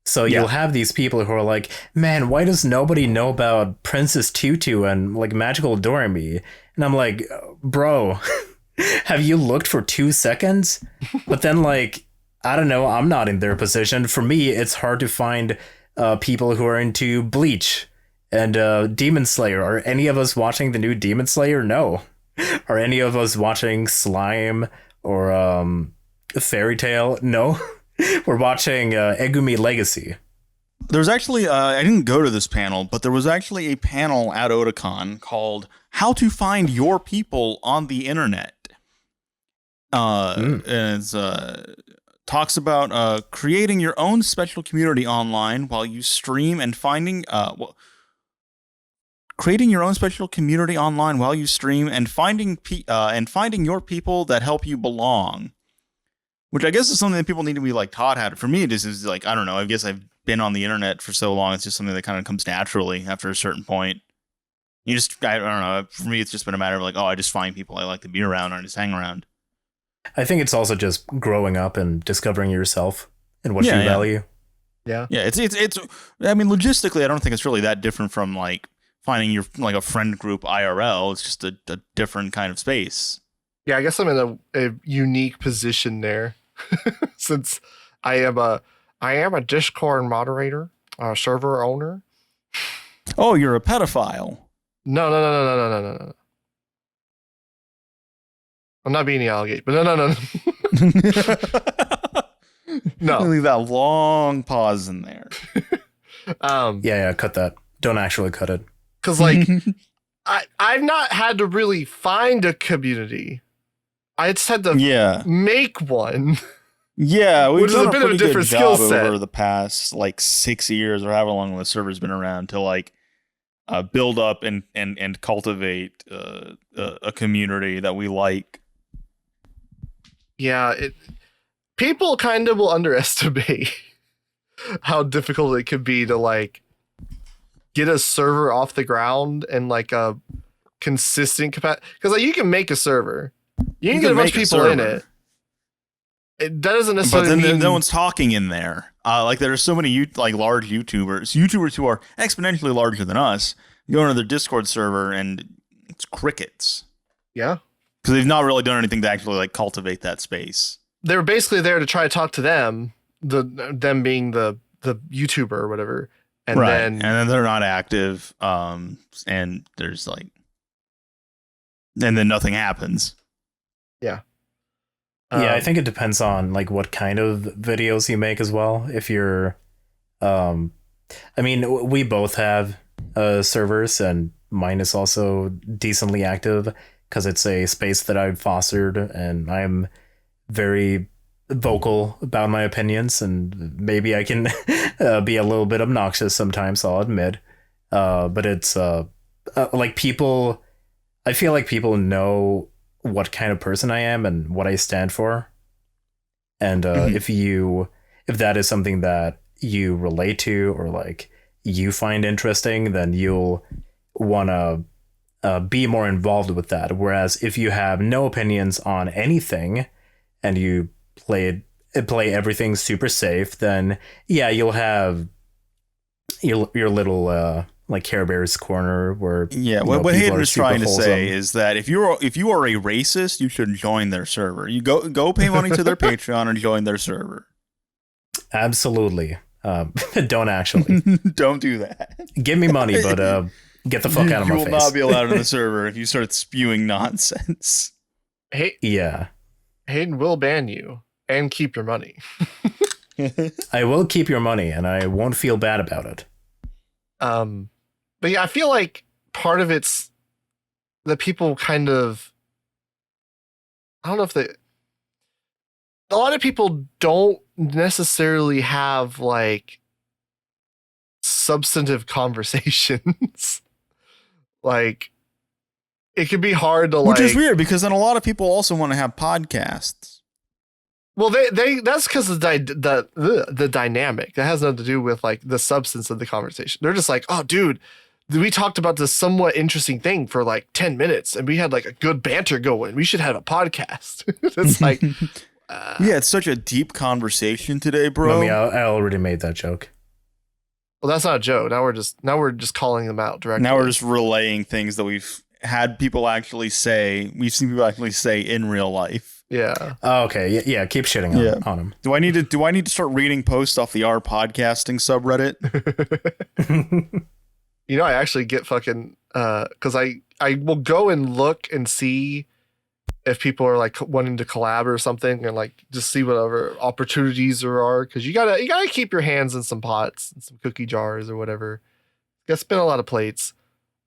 So you'll have these people who are like, man, why does nobody know about Princess Tutu and like Magical Doremi? And I'm like, bro, have you looked for 2 seconds? But then like, I don't know, I'm not in their position. For me, it's hard to find people who are into Bleach and Demon Slayer. Are any of us watching the new Demon Slayer? No. Are any of us watching Slime or Fairy Tail? No. We're watching Egumi Legacy. There's actually, I didn't go to this panel, but there was actually a panel at Otakon called How to Find Your People on the Internet. And it's talks about creating your own special community online while you stream and finding creating your own special community online while you stream and finding your people that help you belong, which I guess is something that people need to be like taught how to. For me, this is like, I don't know. I guess I've been on the internet for so long. It's just something that kind of comes naturally after a certain point. I don't know. For me, it's just been a matter of like, I just find people I like to be around and I just hang around. I think it's also just growing up and discovering yourself and what you value. Yeah. Yeah. It's, I mean, logistically, I don't think it's really that different from like finding your, like a friend group IRL. It's just a different kind of space. Yeah. I guess I'm in a unique position there since I am a Discord moderator, server owner. Oh, you're a pedophile. No. I'm not being the allegation, but no. No. Leave that long pause in there. Yeah, cut that. Don't actually cut it. Because like, I've not had to really find a community. I just had to make one. Yeah, we've done a bit of a different skill set over the past like 6 years or however long the server's been around to like build up and cultivate a community that we like. Yeah, people kind of will underestimate how difficult it could be to like get a server off the ground and like a consistent capacity. Because like you can make a server, you can get a bunch of people in it. That doesn't necessarily mean no one's talking in there. Like there are so many large YouTubers who are exponentially larger than us. You go into their Discord server and it's crickets. Yeah. Because they've not really done anything to actually like cultivate that space. They were basically there to try to talk to them, them being the YouTuber or whatever, and right. then and then they're not active, and there's like, and then nothing happens. Yeah. Yeah, I think it depends on like what kind of videos you make as well. If you're, I mean, we both have servers, and mine is also decently active because it's a space that I've fostered, and I'm very vocal about my opinions, and maybe I can be a little bit obnoxious sometimes, I'll admit. But it's like people, I feel like people know what kind of person I am and what I stand for. And if that is something that you relate to or like you find interesting, then you'll want to be more involved with that. Whereas if you have no opinions on anything and you play everything super safe, then yeah, you'll have your little like Care Bears corner where what Hayden is trying to say is that if you are a racist, you should join their server. You go pay money to their Patreon and join their server. Absolutely. Don't actually. Don't do that. Give me money, but get the fuck out of my face. You will not be allowed on the server if you start spewing nonsense. Yeah. Hayden will ban you and keep your money. I will keep your money, and I won't feel bad about it. But yeah, I feel like part of it's that people kind of, I don't know if a lot of people don't necessarily have like substantive conversations. Like it can be hard to which is weird because then a lot of people also want to have podcasts. Well, they that's because of the dynamic. That has nothing to do with like the substance of the conversation. They're just like, oh, dude, we talked about this somewhat interesting thing for like 10 minutes and we had like a good banter going. We should have a podcast. It's like, yeah, it's such a deep conversation today, bro. Mumi, I already made that joke. Well, that's not a joke. Now we're just calling them out directly. Now we're just relaying things that we've had people actually say. We've seen people actually say in real life. Yeah. Oh, okay. Yeah. Keep shitting on them. Do I need to start reading posts off the R podcasting subreddit? You know, I actually get fucking because I will go and look and see if people are like wanting to collab or something, and like just see whatever opportunities there are, because you gotta keep your hands in some pots and some cookie jars or whatever. You gotta spin a lot of plates.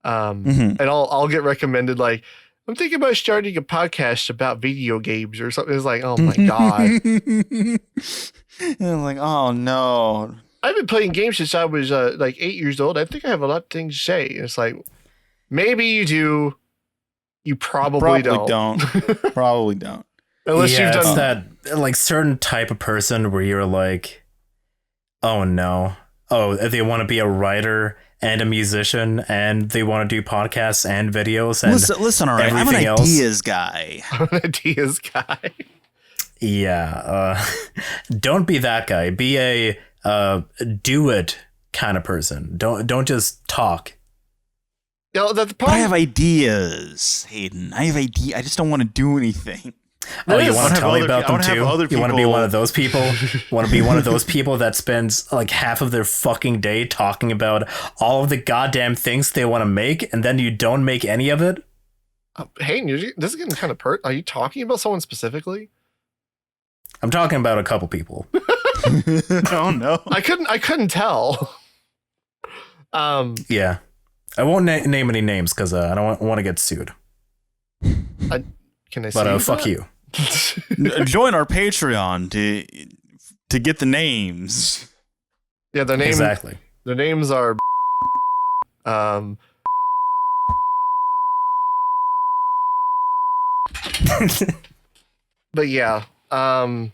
And I'll get recommended like, I'm thinking about starting a podcast about video games or something. It's like, oh my God. And I'm like, oh no. I've been playing games since I was like 8 years old. I think I have a lot of things to say. It's like, maybe you do. You probably don't. Probably don't. Unless you've done that like certain type of person where you're like, oh no. Oh, they want to be a writer and a musician, and they want to do podcasts and videos. And listen, all right, I'm an ideas guy. I'm an ideas guy. Yeah. Don't be that guy. Be a do it kind of person. Don't just talk. You know, but I have ideas, Hayden. I just don't want to do anything. Oh, you want to tell me about them too? You want to be one of those people? Want to be one of those people that spends like half of their fucking day talking about all of the goddamn things they want to make, and then you don't make any of it? Hayden, this is getting kind of Are you talking about someone specifically? I'm talking about a couple people. Oh no, I couldn't tell. Yeah, I won't name any names because I don't want to get sued. Can I say but fuck you. Join our Patreon to get the names. Yeah, the names exactly. The names are but yeah, I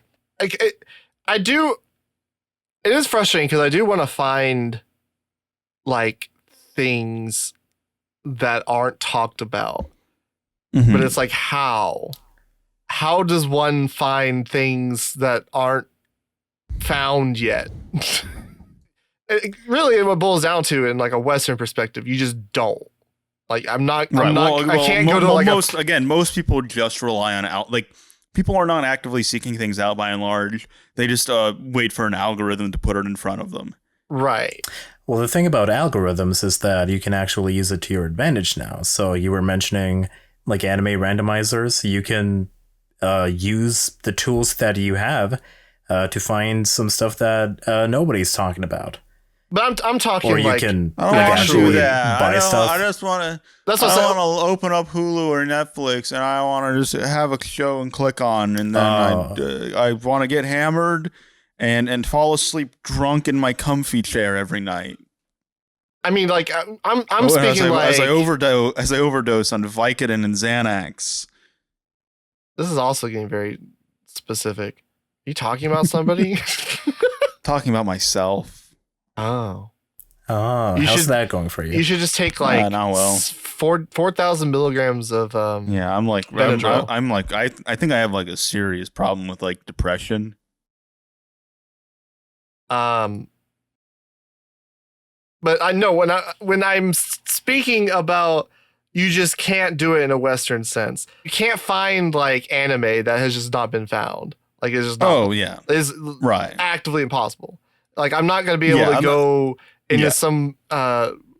do. It is frustrating because I do want to find like things that aren't talked about. Mm-hmm. But it's like, how does one find things that aren't found yet? Really, what it boils down to in like a Western perspective, you just don't. Like, I can't go to like most people just rely on People are not actively seeking things out by and large. They just wait for an algorithm to put it in front of them. Right. Well, the thing about algorithms is that you can actually use it to your advantage now. So you were mentioning like anime randomizers. You can use the tools that you have to find some stuff that nobody's talking about. But I'm talking or you like can I don't want to actually do that. buy stuff. I just want to. That's what I want to open up Hulu or Netflix, and I want to just have a show and click on, and then I want to get hammered and fall asleep drunk in my comfy chair every night. I mean, like I'm speaking as I overdose on Vicodin and Xanax. This is also getting very specific. Are you talking about somebody? Talking about myself. Oh, how's that going for you? You should just take like not well. 4,000 milligrams of Yeah, I'm like I think I have like a serious problem with like depression. But I know when I'm speaking about, you just can't do it in a Western sense. You can't find like anime that has just not been found. Like it's just not. It's right. Actively impossible. Like I'm not gonna be able to go into some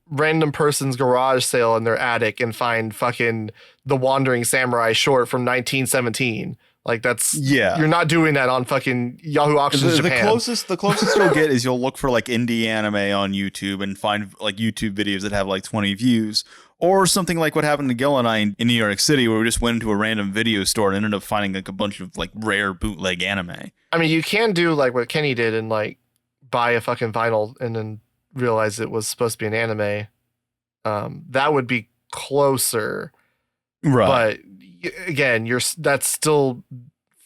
random person's garage sale in their attic and find fucking The Wandering Samurai short from 1917. Like that's you're not doing that on fucking Yahoo Auctions Japan. The closest you'll get is you'll look for like indie anime on YouTube and find like YouTube videos that have like 20 views, or something like what happened to Gil and I in New York City, where we just went into a random video store and ended up finding like a bunch of like rare bootleg anime. I mean, you can do like what Kenny did and like buy a fucking vinyl and then realize it was supposed to be an anime. That would be closer, right? But again, that's still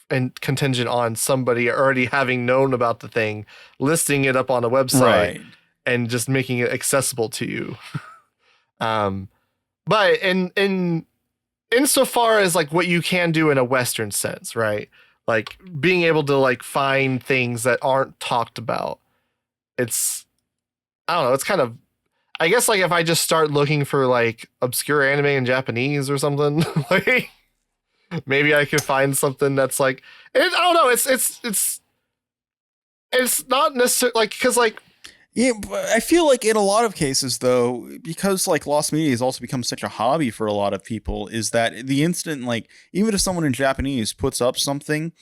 contingent on somebody already having known about the thing, listing it up on a website, and just making it accessible to you. But in insofar as like what you can do in a Western sense, right? Like being able to like find things that aren't talked about. It's, I don't know, it's kind of, I guess like if I just start looking for like obscure anime in Japanese or something, like maybe I could find something that's like, I don't know, it's not necessarily like, because like, yeah, but I feel like in a lot of cases though, because like lost media has also become such a hobby for a lot of people, is that the instant, like even if someone in Japanese puts up something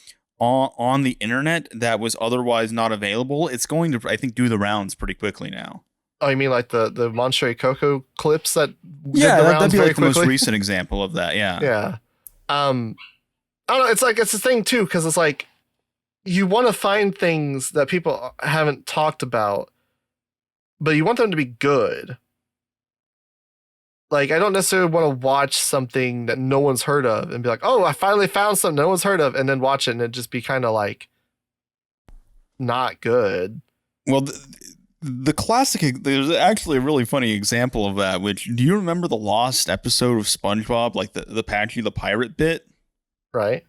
on the internet that was otherwise not available, it's going to, I think, do the rounds pretty quickly now. Oh, you mean like the Monterey Coco clips that that'd be like the most recent example of that. Yeah. I don't know, it's like, it's a thing too, because it's like you want to find things that people haven't talked about, but you want them to be good. Like, I don't necessarily want to watch something that no one's heard of and be like, oh, I finally found something no one's heard of, and then watch it and it just be kind of like not good. Well, the classic, there's actually a really funny example of that, which, do you remember the lost episode of SpongeBob, like the Patchy the Pirate bit? Right.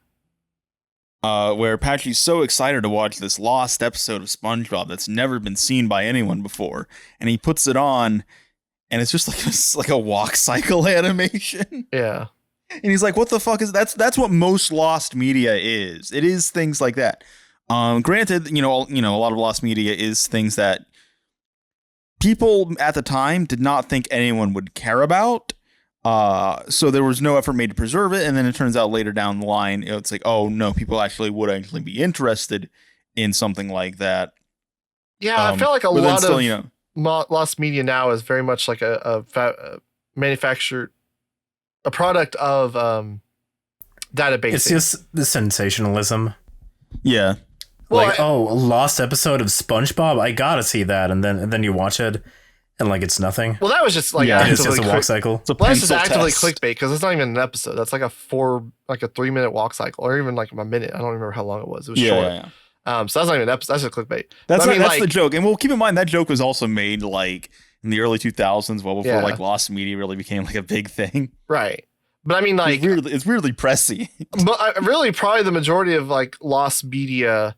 Where Patchy's so excited to watch this lost episode of SpongeBob that's never been seen by anyone before, and he puts it on, and it's just like a walk cycle animation. Yeah. And he's like, what the fuck is that's what most lost media is. It is things like that. Granted, a lot of lost media is things that people at the time did not think anyone would care about. So there was no effort made to preserve it. And then it turns out later down the line, it's like, oh no, people would actually be interested in something like that. Yeah. I feel like a lot of lost media now is very much like a manufactured, a product of database. It's just the sensationalism. Yeah. Like, a lost episode of SpongeBob, I gotta see that, and then you watch it, and like it's nothing. Well, that was just like it's just a walk cycle. That's just actively clickbait, because it's not even an episode. That's like a 3-minute walk cycle, or even like a minute. I don't remember how long it was. It was short. Yeah. So that's not even an episode. That's just clickbait. That's the joke. And we'll keep in mind that joke was also made like in the early 2000s, well before like lost media really became like a big thing. Right. But I mean, like it's weirdly pressy. But really, probably the majority of like lost media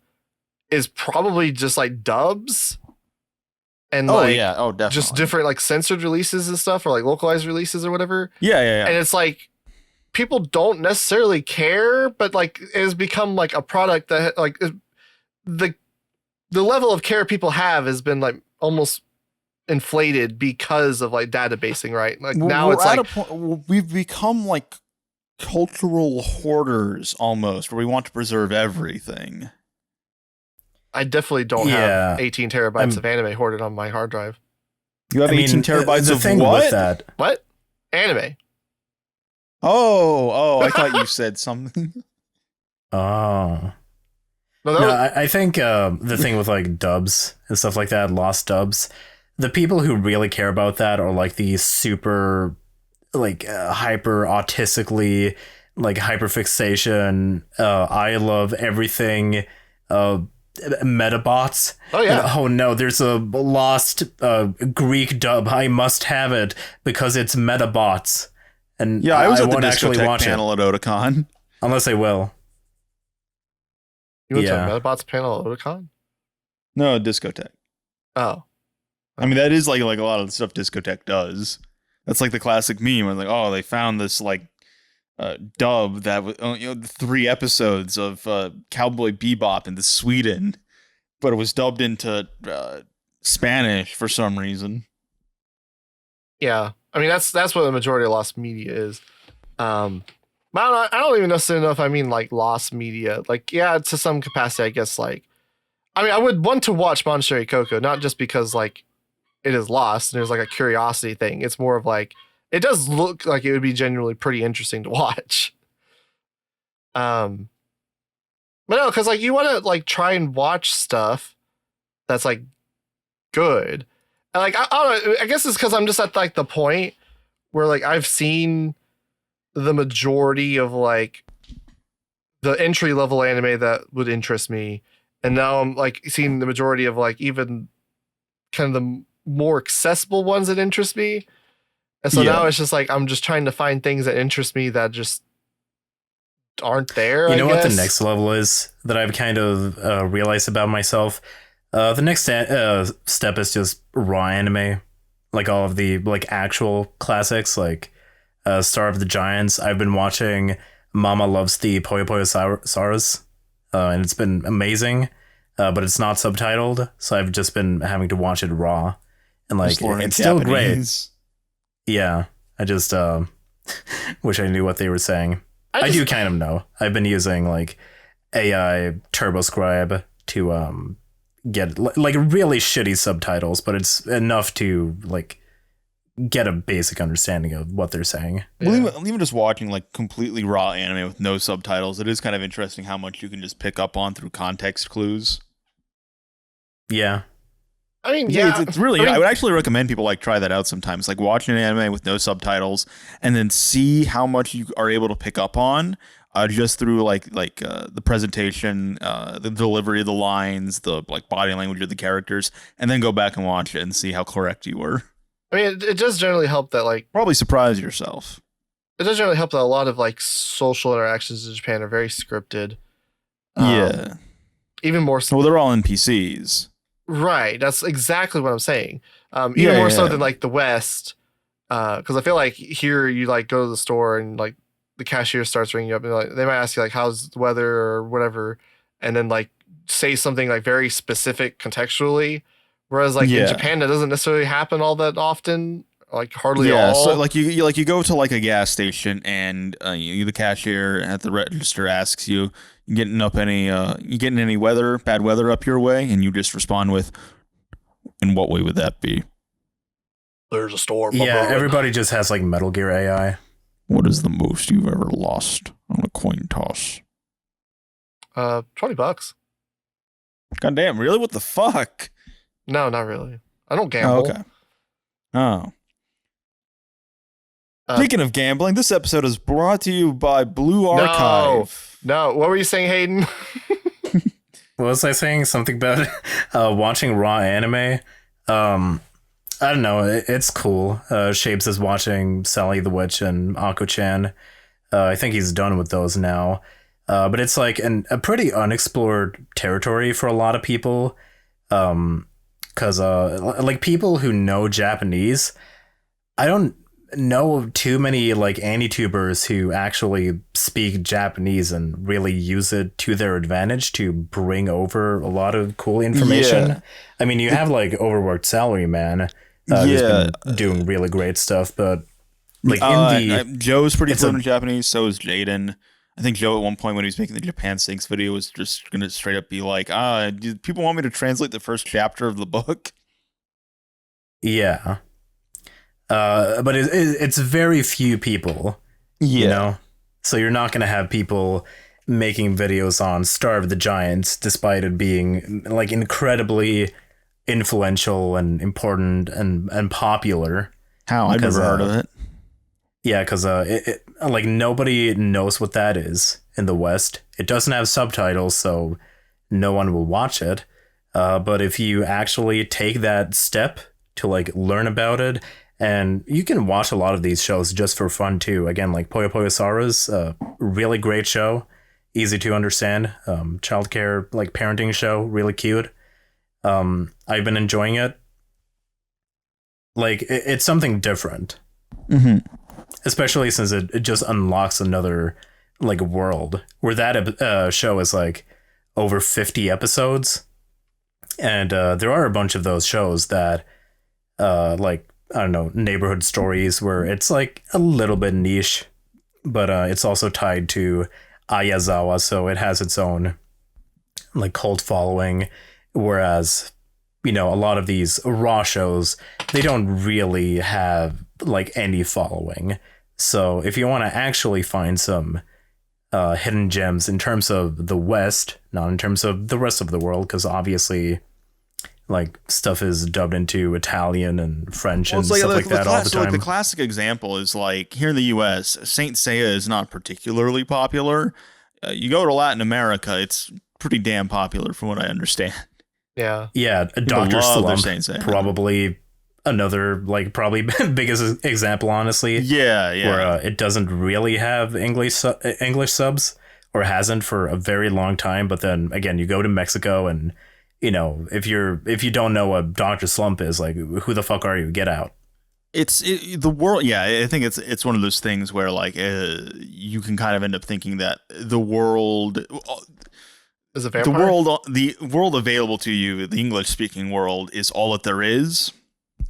is probably just like dubs and definitely just different like censored releases and stuff, or like localized releases or whatever. Yeah. And it's like people don't necessarily care, but like it has become like a product that like the level of care people have has been like almost inflated because of like databasing, right? Like now it's like a point, we've become like cultural hoarders almost, where we want to preserve everything. I definitely don't have 18 terabytes of anime hoarded on my hard drive. You have 18 terabytes of thing what? With that. What? Anime. Oh, I thought you said something. Oh. No, I think the thing with like dubs and stuff like that, lost dubs, the people who really care about that are like the super like hyper autistically like hyperfixation, I love everything metabots. Oh yeah. And, oh no, there's a lost Greek dub. I must have it because it's metabots. And yeah, I was at the actually discotheque watch panel at Otakon. Unless I will. You went to a Metabots panel at Otakon? No, discotheque. Oh. I mean, that is like a lot of the stuff discotheque does. That's like the classic meme. Where like, oh, they found this like dub that was 3 episodes of Cowboy Bebop into Sweden, but it was dubbed into Spanish for some reason. Yeah, I mean that's what the majority of lost media is. But I don't even necessarily know if I mean like lost media. Like, yeah, to some capacity, I guess. Like, I mean, I would want to watch Monastery Coco, not just because like it is lost and there's like a curiosity thing. It's more of like it does look like it would be genuinely pretty interesting to watch. But no, because like you want to like try and watch stuff that's like good. And like I don't know, I guess it's because I'm just at like the point where like I've seen the majority of like the entry level anime that would interest me, and now I'm like seeing the majority of like even kind of the more accessible ones that interest me. And so now it's just like I'm just trying to find things that interest me that just aren't there. You know what the next level is that I've kind of realized about myself? The next step is just raw anime, like all of the like actual classics, like Star of the Giants. I've been watching Mama Loves the Puyo Puyo Saurus, and it's been amazing, but it's not subtitled, so I've just been having to watch it raw, and like it's still great. Yeah, I just wish I knew what they were saying. I do kind of know. I've been using like AI TurboScribe to get like really shitty subtitles, but it's enough to like get a basic understanding of what they're saying. Yeah. Well, even just watching like completely raw anime with no subtitles, it is kind of interesting how much you can just pick up on through context clues. Yeah. I mean, yeah, it's really. I would actually recommend people like try that out sometimes. Like watch an anime with no subtitles, and then see how much you are able to pick up on just through like the presentation, the delivery of the lines, the like body language of the characters, and then go back and watch it and see how correct you were. I mean, it does generally help that like probably surprise yourself. It does generally help that a lot of like social interactions in Japan are very scripted. Yeah, even more so. Well, they're all NPCs. Right, that's exactly what I'm saying. Even more so than like the West, because I feel like here you like go to the store and like the cashier starts ringing you up and like they might ask you like how's the weather or whatever, and then like say something like very specific contextually. Whereas like in Japan that doesn't necessarily happen all that often, like hardly at all. So like you go to like a gas station and the cashier at the register asks you. You getting any bad weather up your way? And you just respond with, in what way would that be? There's a storm. Yeah, everybody just has like Metal Gear AI. What is the most you've ever lost on a coin toss? $20. God damn, really? What the fuck? No, not really. I don't gamble. Oh, okay. Speaking of gambling, this episode is brought to you by Blue Archive. No, what were you saying, Hayden? What was I saying? Something about watching raw anime? I don't know. It's cool. Shapes is watching Sally the Witch and Ako-chan. I think he's done with those now. But it's like a pretty unexplored territory for a lot of people. Because like people who know Japanese, I don't know too many like anti-tubers who actually speak Japanese and really use it to their advantage to bring over a lot of cool information. Yeah. I mean, you have like Overworked Salary Man, who's been doing really great stuff, but like Joe's pretty fluent in Japanese, so is Jaden. I think Joe at one point when he was making the Japan Sinks video was just gonna straight up be like, do people want me to translate the first chapter of the book? Yeah. But it's very few people, you know? So you're not going to have people making videos on Starve the Giants, despite it being like incredibly influential and important and popular. How? I've never heard of it. Yeah, because like nobody knows what that is in the West. It doesn't have subtitles, so no one will watch it. But if you actually take that step to like learn about it, and you can watch a lot of these shows just for fun too. Again, like Puyo Puyo Sara's a really great show, easy to understand. Childcare, like parenting show, really cute. I've been enjoying it. Like it's something different, especially since it just unlocks another like world where that show is like over 50 episodes, and there are a bunch of those shows that like, I don't know, neighborhood stories where it's like a little bit niche, but it's also tied to Ayazawa, so it has its own like cult following. Whereas, you know, a lot of these raw shows, they don't really have like any following. So if you want to actually find some hidden gems in terms of the West, not in terms of the rest of the world, because obviously like stuff is dubbed into Italian and French and stuff like that all the time. Like the classic example is like here in the U.S., Saint Seiya is not particularly popular. You go to Latin America, it's pretty damn popular from what I understand. Yeah. Yeah, Dr. Slump, probably another like probably biggest example, honestly. Yeah. Where it doesn't really have English subs, or hasn't for a very long time. But then again, you go to Mexico and, you know, if you don't know what Dr. Slump is, like, who the fuck are you? Get out. The world. Yeah, I think it's one of those things where like you can kind of end up thinking that the world is a vampire? the world available to you, the English speaking world, is all that there is.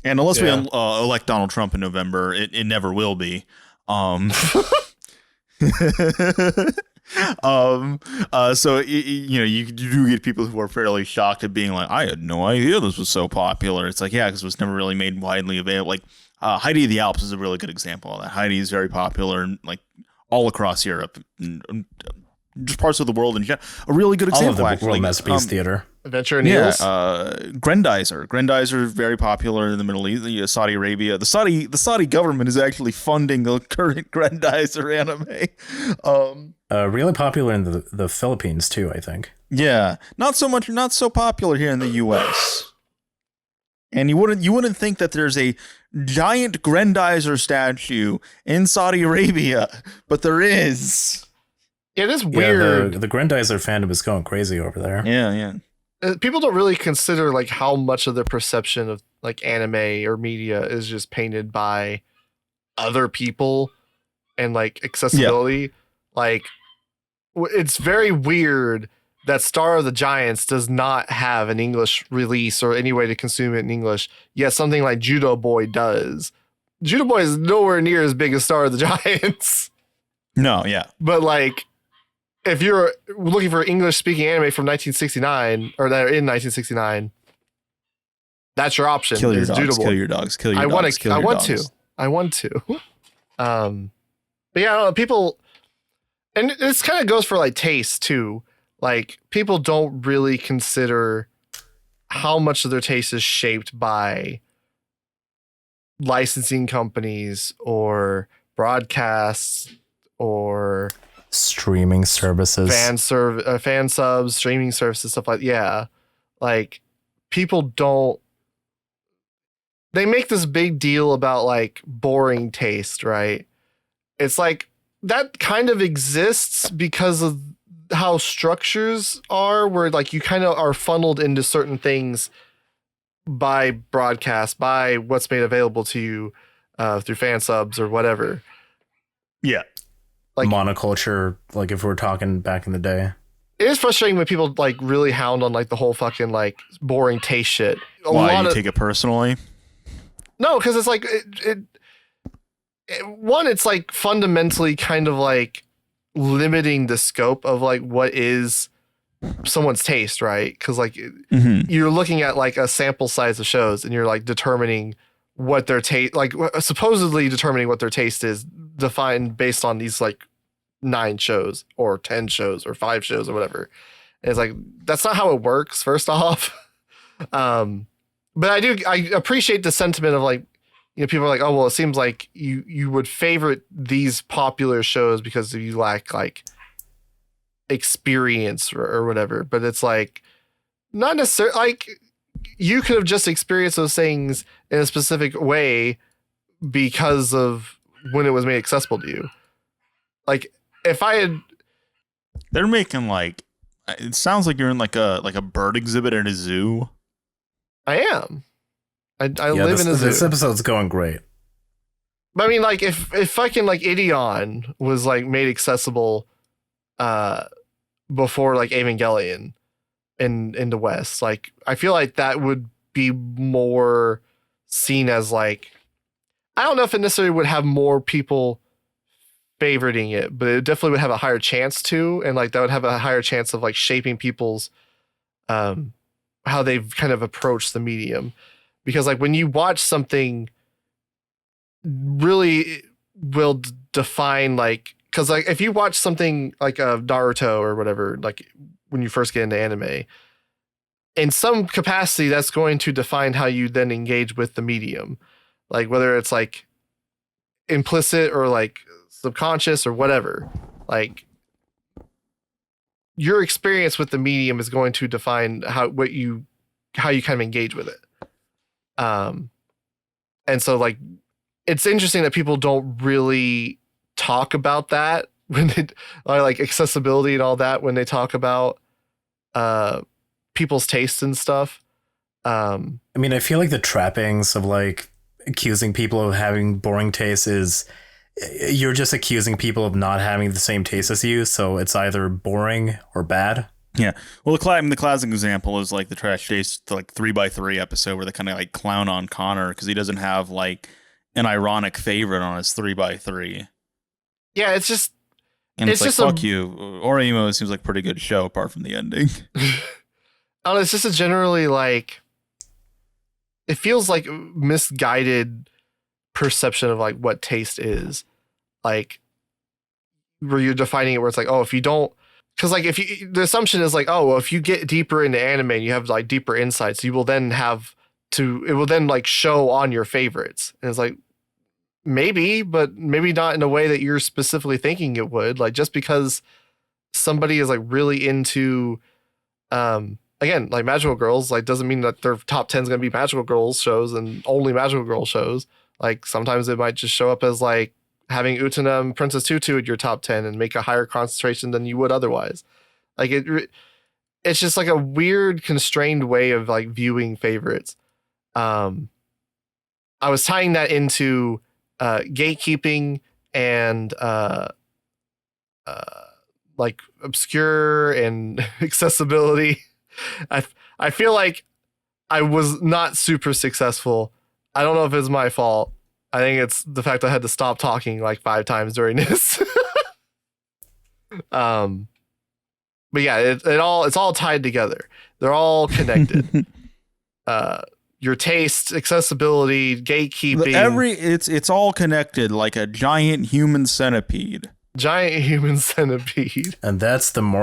And unless we elect Donald Trump in November, it never will be. So you know, you do get people who are fairly shocked at being like, I had no idea this was so popular. It's like, yeah, because it was never really made widely available. Like Heidi of the Alps is a really good example of that. Heidi is very popular, like all across Europe, and just parts of the world in general. A really good example, all of the World Masterpiece Theater. Adventure in Eels? Grendizer. Grendizer is very popular in the Middle East, Saudi Arabia. The Saudi government is actually funding the current Grendizer anime. Really popular in the Philippines too, I think. Yeah, not so popular here in the U.S. And you wouldn't think that there's a giant Grendizer statue in Saudi Arabia, but there is. It is weird. Yeah, the Grendizer fandom is going crazy over there. Yeah. People don't really consider like how much of their perception of like anime or media is just painted by other people and like accessibility. Yeah. Like, it's very weird that Star of the Giants does not have an English release or any way to consume it in English. Yet something like Judo Boy does. Judo Boy is nowhere near as big as Star of the Giants. No, yeah. But like, if you're looking for English-speaking anime from 1969, or that are in 1969, that's your option. Kill your dogs. Kill your dogs. Kill your dogs. I want to. But yeah, people, and this kind of goes for like taste too. Like, people don't really consider how much of their taste is shaped by licensing companies or broadcasts or streaming services, fan subs, streaming services, stuff like that. Yeah. Like, people don't, they make this big deal about like boring taste, right? It's like that kind of exists because of how structures are, where like you kind of are funneled into certain things by broadcast, by what's made available to you. through fan subs or whatever. Yeah. Like monoculture, like if we're talking back in the day. It is frustrating when people like really hound on like the whole fucking like boring taste shit. Why you take it personally? No, because it's like one, it's like fundamentally kind of like limiting the scope of like what is someone's taste, right? Because like you're looking at like a sample size of shows and you're like determining what their taste, like supposedly determining what their taste is, defined based on these like 9 shows or 10 shows or 5 shows or whatever. And it's like that's not how it works, first off. But I appreciate the sentiment of like, you know, people are like, oh well, it seems like you would favorite these popular shows because you lack like experience or whatever. But it's like not necessarily, like you could have just experienced those things in a specific way because of when it was made accessible to you. Like if I had, they're making like, it sounds like you're in like a bird exhibit in a zoo. I am. I live in a zoo. This episode's going great. But I mean, like if fucking like Ideon was like made accessible before like Evangelion in the West, like I feel like that would be more seen as like, I don't know if it necessarily would have more people favoriting it, but it definitely would have a higher chance to, and like that would have a higher chance of like shaping people's how they've kind of approached the medium. Because like when you watch something, really will define like, because like if you watch something like Naruto or whatever, like when you first get into anime, in some capacity that's going to define how you then engage with the medium, like whether it's like implicit or like subconscious or whatever. Like your experience with the medium is going to define how you kind of engage with it. And so like it's interesting that people don't really talk about that when they like accessibility and all that when they talk about people's tastes and stuff. I mean, I feel like the trappings of like accusing people of having boring tastes is you're just accusing people of not having the same taste as you, so it's either boring or bad. Yeah. Well, the classic example is like the Trash Taste like 3x3 episode where they kind of like clown on Connor because he doesn't have like an ironic favorite on his 3x3. Yeah, it's just, and it's like, fuck you. Oremo seems like a pretty good show apart from the ending. Oh, it's just a generally like, it feels like misguided perception of like what taste is, like where you're defining it where it's like, oh, if you don't, because like if you, the assumption is like, oh well, if you get deeper into anime and you have like deeper insights, you will then have to, it will then like show on your favorites. And it's like, maybe, but maybe not in a way that you're specifically thinking it would. Like just because somebody is like really into again, like magical girls, like doesn't mean that their top 10 is going to be magical girls shows and only magical girl shows. Like sometimes it might just show up as like having Utena and Princess Tutu in your top 10 and make a higher concentration than you would otherwise. Like it's just like a weird constrained way of like viewing favorites. I was tying that into gatekeeping and like obscure and accessibility. I feel like I was not super successful. I don't know if it's my fault. I think it's the fact I had to stop talking like 5 times during this. But yeah, it's all tied together. They're all connected. Your taste, accessibility, gatekeeping. It's all connected like a giant human centipede. Giant human centipede. And that's the moral